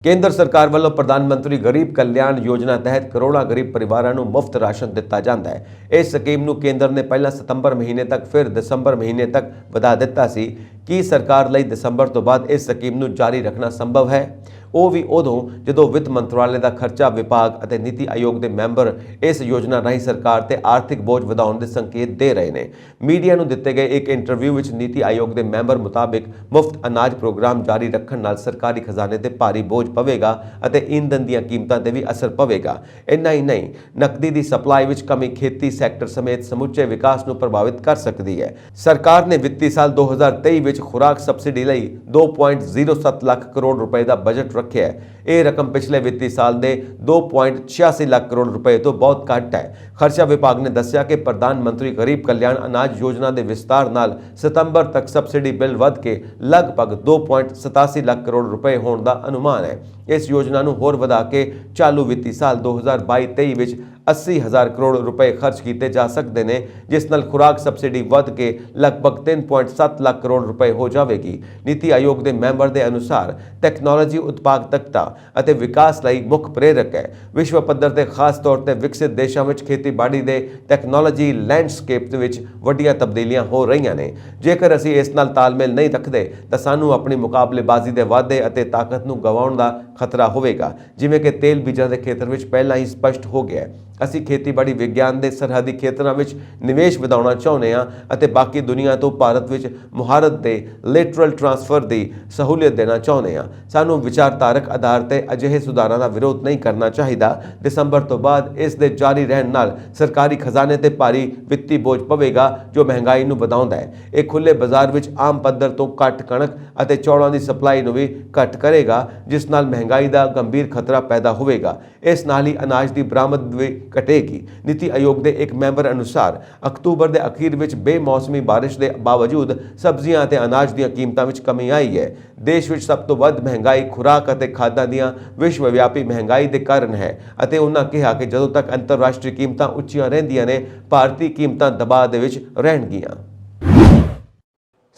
ਕੇਂਦਰ ਸਰਕਾਰ ਵੱਲੋਂ ਪ੍ਰਧਾਨ ਮੰਤਰੀ ਗਰੀਬ ਕਲਿਆਣ ਯੋਜਨਾ ਤਹਿਤ ਕਰੋੜਾਂ ਗਰੀਬ ਪਰਿਵਾਰਾਂ ਨੂੰ ਮੁਫਤ ਰਾਸ਼ਨ ਦਿੱਤਾ ਜਾਂਦਾ ਹੈ। ਇਸ ਸਕੀਮ ਨੂੰ ਕੇਂਦਰ ਨੇ ਪਹਿਲਾਂ ਸਤੰਬਰ ਮਹੀਨੇ ਤੱਕ ਫਿਰ ਦਸੰਬਰ ਮਹੀਨੇ ਤੱਕ ਵਧਾ ਦਿੱਤਾ ਸੀ। ਕੀ ਸਰਕਾਰ ਲਈ ਦਸੰਬਰ ਤੋਂ ਬਾਅਦ ਇਸ ਸਕੀਮ ਨੂੰ ਜਾਰੀ ਰੱਖਣਾ ਸੰਭਵ ਹੈ? ਉਹ ਵੀ ਉਦੋਂ ਜਦੋਂ ਵਿੱਤ ਮੰਤਰਾਲੇ ਦਾ ਖਰਚਾ ਵਿਭਾਗ ਅਤੇ ਨੀਤੀ ਆਯੋਗ ਦੇ ਮੈਂਬਰ ਇਸ ਯੋਜਨਾ ਰਾਹੀਂ ਸਰਕਾਰ ਤੇ ਆਰਥਿਕ ਬੋਝ ਵਧਾਉਣ ਦੇ ਸੰਕੇਤ ਦੇ ਰਹੇ ਨੇ। ਮੀਡੀਆ ਨੂੰ ਦਿੱਤੇ ਗਏ ਇੱਕ ਇੰਟਰਵਿਊ ਵਿੱਚ ਨੀਤੀ ਆਯੋਗ ਦੇ ਮੈਂਬਰ ਮੁਤਾਬਿਕ ਮੁਫਤ ਅਨਾਜ ਪ੍ਰੋਗਰਾਮ ਜਾਰੀ ਰੱਖਣ ਨਾਲ ਸਰਕਾਰੀ ਖਜ਼ਾਨੇ ਤੇ ਭਾਰੀ ਬੋਝ ਪਵੇਗਾ ਅਤੇ ਈਂਧਨ ਦੀਆਂ ਕੀਮਤਾਂ ਤੇ ਵੀ ਅਸਰ ਪਵੇਗਾ। ਇੰਨਾ ਹੀ ਨਹੀਂ, ਨਕਦੀ ਦੀ ਸਪਲਾਈ ਵਿੱਚ ਕਮੀ ਖੇਤੀ ਸੈਕਟਰ ਸਮੇਤ ਸਮੁੱਚੇ ਵਿਕਾਸ ਨੂੰ ਪ੍ਰਭਾਵਿਤ ਕਰ ਸਕਦੀ ਹੈ। ਸਰਕਾਰ ਨੇ ਵਿੱਤੀ ਸਾਲ 2023 ਵਿੱਚ ਖੁਰਾਕ ਸਬਸਿਡੀ ਲਈ 2.07 ਲੱਖ ਕਰੋੜ ਰੁਪਏ ਦਾ ਬਜਟ ਰੱਖਿਆ ਹੈ। ਇਹ ਰਕਮ ਪਿਛਲੇ ਵਿੱਤੀ ਸਾਲ ਦੇ 2.86 ਲੱਖ ਕਰੋੜ ਰੁਪਏ ਤੋਂ ਬਹੁਤ ਘੱਟ ਹੈ। ਖਰਚਾ ਵਿਭਾਗ ਨੇ ਦੱਸਿਆ ਕਿ ਪ੍ਰਧਾਨ ਮੰਤਰੀ ਗਰੀਬ ਕਲਿਆਣ ਅਨਾਜ ਯੋਜਨਾ ਦੇ ਵਿਸਤਾਰ ਨਾਲ ਸਤੰਬਰ ਤੱਕ ਸਬਸਿਡੀ ਬਿੱਲ ਵੱਧ ਕੇ ਲਗਭਗ 2.87 ਲੱਖ ਕਰੋੜ ਰੁਪਏ ਹੋਣ ਦਾ ਅਨੁਮਾਨ ਹੈ। ਇਸ ਯੋਜਨਾ ਨੂੰ ਹੋਰ ਵਧਾ ਕੇ ਚਾਲੂ ਵਿੱਤੀ ਸਾਲ 2022-23 ਵਿੱਚ 80,000 ਕਰੋੜ ਰੁਪਏ ਖਰਚ ਕੀਤੇ ਜਾ ਸਕਦੇ ਨੇ, ਜਿਸ ਨਾਲ ਖੁਰਾਕ ਸਬਸਿਡੀ ਵੱਧ ਕੇ ਲਗਭਗ 3.7 ਲੱਖ ਕਰੋੜ ਰੁਪਏ ਹੋ ਜਾਵੇਗੀ। ਨੀਤੀ ਆਯੋਗ ਦੇ ਮੈਂਬਰ ਦੇ ਅਨੁਸਾਰ ਟੈਕਨੋਲੋਜੀ ਉਤਪਾਦਕਤਾ ਅਤੇ ਵਿਕਾਸ ਲਈ ਮੁੱਖ ਪ੍ਰੇਰਕ ਹੈ। ਵਿਸ਼ਵ ਪੱਧਰ ਤੇ ਖਾਸ ਤੌਰ ਤੇ ਵਿਕਸਿਤ ਦੇਸ਼ਾਂ ਵਿੱਚ ਖੇਤੀਬਾੜੀ ਦੇ ਟੈਕਨੋਲੋਜੀ ਲੈਂਡਸਕੇਪ ਦੇ ਵਿੱਚ ਵੱਡੀਆਂ ਤਬਦੀਲੀਆਂ ਹੋ ਰਹੀਆਂ ਨੇ। ਜੇਕਰ ਅਸੀਂ ਇਸ ਨਾਲ ਤਾਲਮੇਲ ਨਹੀਂ ਰੱਖਦੇ ਤਾਂ ਸਾਨੂੰ ਆਪਣੀ ਮੁਕਾਬਲੇਬਾਜ਼ੀ ਦੇ ਵਾਧੇ ਅਤੇ ਤਾਕਤ ਨੂੰ ਗਵਾਉਣ ਦਾ ਖਤਰਾ ਹੋਵੇਗਾ, ਜਿਵੇਂ ਕਿ ਤੇਲ ਬੀਜਾਂ ਦੇ ਖੇਤਰ ਵਿੱਚ ਪਹਿਲਾਂ ਹੀ ਸਪਸ਼ਟ ਹੋ ਗਿਆ ਹੈ। ਅਸੀਂ ਖੇਤੀਬਾੜੀ ਵਿਗਿਆਨ ਦੇ ਸਰਹੱਦੀ ਖੇਤਰਾਂ ਵਿੱਚ ਨਿਵੇਸ਼ ਵਧਾਉਣਾ ਚਾਹੁੰਦੇ ਹਾਂ ਅਤੇ ਬਾਕੀ ਦੁਨੀਆ ਤੋਂ ਭਾਰਤ ਵਿੱਚ ਮੁਹਾਰਤ ਦੇ ਲੈਟਰਲ ਟ੍ਰਾਂਸਫਰ ਦੀ ਸਹੂਲੀਅਤ ਦੇਣਾ ਚਾਹੁੰਦੇ ਹਾਂ। ਸਾਨੂੰ ਵਿਚਾਰਧਾਰਕ ਆਧਾਰ ਤੇ ਅਜਿਹੇ ਸੁਧਾਰਾਂ ਦਾ ਵਿਰੋਧ ਨਹੀਂ ਕਰਨਾ ਚਾਹੀਦਾ। ਦਸੰਬਰ ਤੋਂ ਬਾਅਦ ਇਸ ਦੇ ਜਾਰੀ ਰਹਿਣ ਨਾਲ ਸਰਕਾਰੀ ਖਜ਼ਾਨੇ ਤੇ ਭਾਰੀ ਵਿੱਤੀ ਬੋਝ ਪਵੇਗਾ, ਜੋ ਮਹਿੰਗਾਈ ਨੂੰ ਵਧਾਉਂਦਾ ਹੈ। ਇਹ ਖੁੱਲੇ ਬਾਜ਼ਾਰ ਵਿੱਚ ਆਮ ਪੱਧਰ ਤੋਂ ਘੱਟ ਕਣਕ ਅਤੇ ਚੌਲਾਂ ਦੀ ਸਪਲਾਈ ਨੂੰ ਵੀ ਘੱਟ ਕਰੇਗਾ, ਜਿਸ ਨਾਲ ਮਹਿੰਗਾਈ ਦਾ ਗੰਭੀਰ ਖਤਰਾ ਪੈਦਾ ਹੋਵੇਗਾ। ਇਸ ਨਾਲ ਹੀ ਅਨਾਜ ਦੀ ਬਰਾਮਦ ਵੀ ਘਟੇਗੀ। ਨੀਤੀ ਆਯੋਗ ਦੇ ਇੱਕ ਮੈਂਬਰ ਅਨੁਸਾਰ ਅਕਤੂਬਰ ਦੇ ਅਖੀਰ ਵਿੱਚ ਬੇਮੌਸਮੀ ਬਾਰਿਸ਼ ਦੇ ਬਾਵਜੂਦ ਸਬਜ਼ੀਆਂ ਅਤੇ ਅਨਾਜ ਦੀਆਂ ਕੀਮਤਾਂ ਵਿੱਚ ਕਮੀ ਆਈ ਹੈ। ਦੇਸ਼ ਵਿੱਚ ਸਭ ਤੋਂ ਵੱਧ ਮਹਿੰਗਾਈ ਖੁਰਾਕ ਅਤੇ ਖਾਦਾਂ ਦੀਆਂ ਵਿਸ਼ਵ ਵਿਆਪੀ ਮਹਿੰਗਾਈ ਦੇ ਕਾਰਨ ਹੈ ਅਤੇ ਉਹਨਾਂ ਕਿਹਾ ਕਿ ਜਦੋਂ ਤੱਕ ਅੰਤਰਰਾਸ਼ਟਰੀ ਕੀਮਤਾਂ ਉੱਚੀਆਂ ਰਹਿੰਦੀਆਂ ਨੇ, ਭਾਰਤੀ ਕੀਮਤਾਂ ਦਬਾਅ ਦੇ ਵਿੱਚ ਰਹਿਣਗੀਆਂ।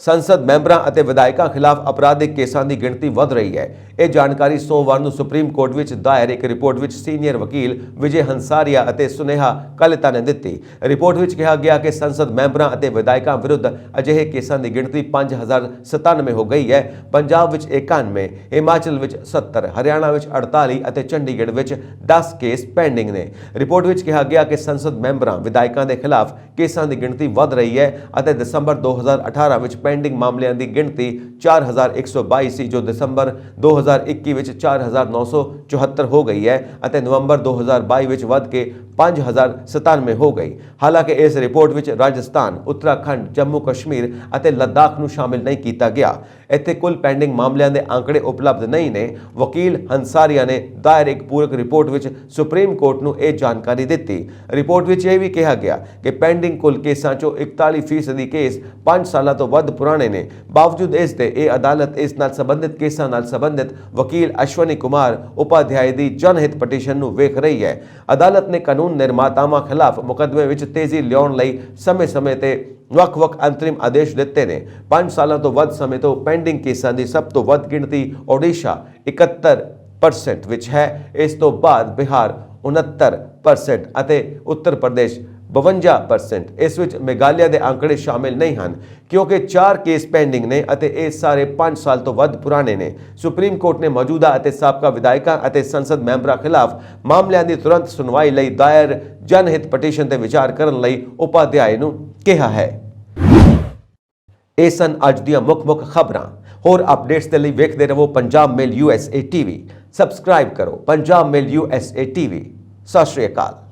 ਸੰਸਦ ਮੈਂਬਰਾਂ ਅਤੇ ਵਿਧਾਇਕਾਂ ਖਿਲਾਫ ਅਪਰਾਧਿਕ ਕੇਸਾਂ ਦੀ ਗਿਣਤੀ ਵਧ ਰਹੀ ਹੈ। ਇਹ ਜਾਣਕਾਰੀ ਸੋਮਵਾਰ ਨੂੰ ਸੁਪਰੀਮ ਕੋਰਟ ਵਿੱਚ ਦਾਇਰ ਇੱਕ ਰਿਪੋਰਟ ਵਿੱਚ ਸੀਨੀਅਰ ਵਕੀਲ ਵਿਜੇ ਹੰਸਾਰੀਆ ਅਤੇ ਸੁਨੇਹਾ ਕਲਿਤਾ ਨੇ ਦਿੱਤੀ। ਰਿਪੋਰਟ ਵਿੱਚ ਕਿਹਾ ਗਿਆ ਕਿ ਸੰਸਦ ਮੈਂਬਰਾਂ ਅਤੇ ਵਿਧਾਇਕਾਂ ਵਿਰੁੱਧ ਅਜਿਹੇ ਕੇਸਾਂ ਦੀ ਗਿਣਤੀ 5097 ਹੋ ਗਈ ਹੈ। ਪੰਜਾਬ ਵਿੱਚ 91, ਹਿਮਾਚਲ ਵਿੱਚ 70, ਹਰਿਆਣਾ ਵਿੱਚ 48 ਅਤੇ ਚੰਡੀਗੜ੍ਹ ਵਿੱਚ 10 ਕੇਸ ਪੈਂਡਿੰਗ ਨੇ। ਰਿਪੋਰਟ ਵਿੱਚ ਕਿਹਾ ਗਿਆ ਕਿ ਸੰਸਦ ਮੈਂਬਰਾਂ ਵਿਧਾਇਕਾਂ ਦੇ ਖਿਲਾਫ ਕੇਸਾਂ ਦੀ ਗਿਣਤੀ ਵਧ ਰਹੀ ਹੈ ਅਤੇ ਦਸੰਬਰ 2018 ਵਿੱਚ ਪੈਂਡਿੰਗ ਮਾਮਲਿਆਂ ਦੀ ਗਿਣਤੀ 4122 ਸੀ, ਜੋ ਦਸੰਬਰ 2021 ਵਿੱਚ 4974 ਹੋ ਗਈ ਹੈ ਅਤੇ ਨਵੰਬਰ 2022 ਵਿੱਚ ਵੱਧ ਕੇ 5097 ਹੋ ਗਈ। ਹਾਲਾਂਕਿ ਇਸ ਰਿਪੋਰਟ ਵਿੱਚ ਰਾਜਸਥਾਨ, ਉੱਤਰਾਖੰਡ, ਜੰਮੂ ਕਸ਼ਮੀਰ ਅਤੇ ਲੱਦਾਖ ਨੂੰ ਸ਼ਾਮਿਲ ਨਹੀਂ ਕੀਤਾ ਗਿਆ। ਇੱਥੇ ਕੁੱਲ ਪੈਂਡਿੰਗ ਮਾਮਲਿਆਂ ਦੇ ਅੰਕੜੇ ਉਪਲਬਧ ਨਹੀਂ ਨੇ। ਵਕੀਲ ਹੰਸਾਰੀਆ ਨੇ ਦਾਇਰ ਇੱਕ ਪੂਰਕ ਰਿਪੋਰਟ ਵਿੱਚ ਸੁਪਰੀਮ ਕੋਰਟ ਨੂੰ ਇਹ ਜਾਣਕਾਰੀ ਦਿੱਤੀ। ਰਿਪੋਰਟ ਵਿੱਚ ਇਹ ਵੀ ਕਿਹਾ ਗਿਆ ਕਿ ਪੈਂਡਿੰਗ ਕੁੱਲ ਕੇਸਾਂ ਚੋਂ 41% ਕੇਸ 5 ਸਾਲਾਂ ਤੋਂ ਵੱਧ ਪੁਰਾਣੇ ਨੇ। ਬਾਵਜੂਦ ਇਸ ਦੇ ਇਹ ਅਦਾਲਤ ਇਸ ਨਾਲ ਸੰਬੰਧਿਤ ਕੇਸਾਂ ਨਾਲ ਸੰਬੰਧਿਤ ਵਕੀਲ ਅਸ਼ਵਨੀ ਕੁਮਾਰ ਉਪਾਧਿਆਏ ਦੀ ਜਨਹਿਤ ਪਟੀਸ਼ਨ ਨੂੰ ਵੇਖ ਰਹੀ ਹੈ। ਅਦਾਲਤ ਨੇ ਕਾਨੂੰਨ ਨਿਰਮਾਤਾਵਾਂ ਖਿਲਾਫ ਮੁਕੱਦਮੇ ਵਿੱਚ ਤੇਜ਼ੀ ਲਿਆਉਣ ਲਈ ਸਮੇਂ-ਸਮੇਂ ਤੇ ਵੱਖ-ਵੱਖ ਅੰਤਰਿਮ ਆਦੇਸ਼ ਦਿੱਤੇ ਨੇ। 5 ਸਾਲਾਂ ਤੋਂ ਵੱਧ ਸਮੇਂ ਤੋਂ ਪੈਂਡਿੰਗ ਕੇਸਾਂ ਦੀ ਸਭ ਤੋਂ ਵੱਧ ਗਿਣਤੀ ਓਡੀਸ਼ਾ 71% ਵਿੱਚ ਹੈ। ਇਸ ਤੋਂ ਬਾਅਦ ਬਿਹਾਰ 69% ਅਤੇ ਉੱਤਰ ਪ੍ਰਦੇਸ਼ 52%। ਇਸ ਵਿੱਚ ਮੇਘਾਲਿਆ ਦੇ ਅੰਕੜੇ ਸ਼ਾਮਿਲ ਨਹੀਂ ਹਨ ਕਿਉਂਕਿ 4 ਕੇਸ ਪੈਂਡਿੰਗ ਨੇ ਅਤੇ ਇਹ ਸਾਰੇ 5 ਸਾਲ ਤੋਂ ਵੱਧ ਪੁਰਾਣੇ ਨੇ। ਸੁਪਰੀਮ ਕੋਰਟ ਨੇ ਮੌਜੂਦਾ ਅਤੇ ਸਾਬਕਾ ਵਿਧਾਇਕਾਂ ਅਤੇ ਸੰਸਦ ਮੈਂਬਰਾਂ ਖਿਲਾਫ ਮਾਮਲਿਆਂ ਦੀ ਤੁਰੰਤ ਸੁਣਵਾਈ ਲਈ ਦਾਇਰ ਜਨਹਿਤ ਪਟੀਸ਼ਨ ਤੇ ਵਿਚਾਰ ਕਰਨ ਲਈ ਉਪਾਧਿਆਏ ਨੂੰ ਕਿਹਾ ਹੈ। ਇਹ ਸਨ ਅੱਜ ਦੀਆਂ ਮੁੱਖ ਖਬਰਾਂ। ਹੋਰ ਅਪਡੇਟਸ ਦੇ ਲਈ ਵੇਖਦੇ ਰਹੋ ਪੰਜਾਬ ਮੇਲ USA TV। ਸਬਸਕ੍ਰਾਈਬ ਕਰੋ ਪੰਜਾਬ ਮੇਲ USA TV। ਸਤਿ ਸ਼੍ਰੀ ਅਕਾਲ।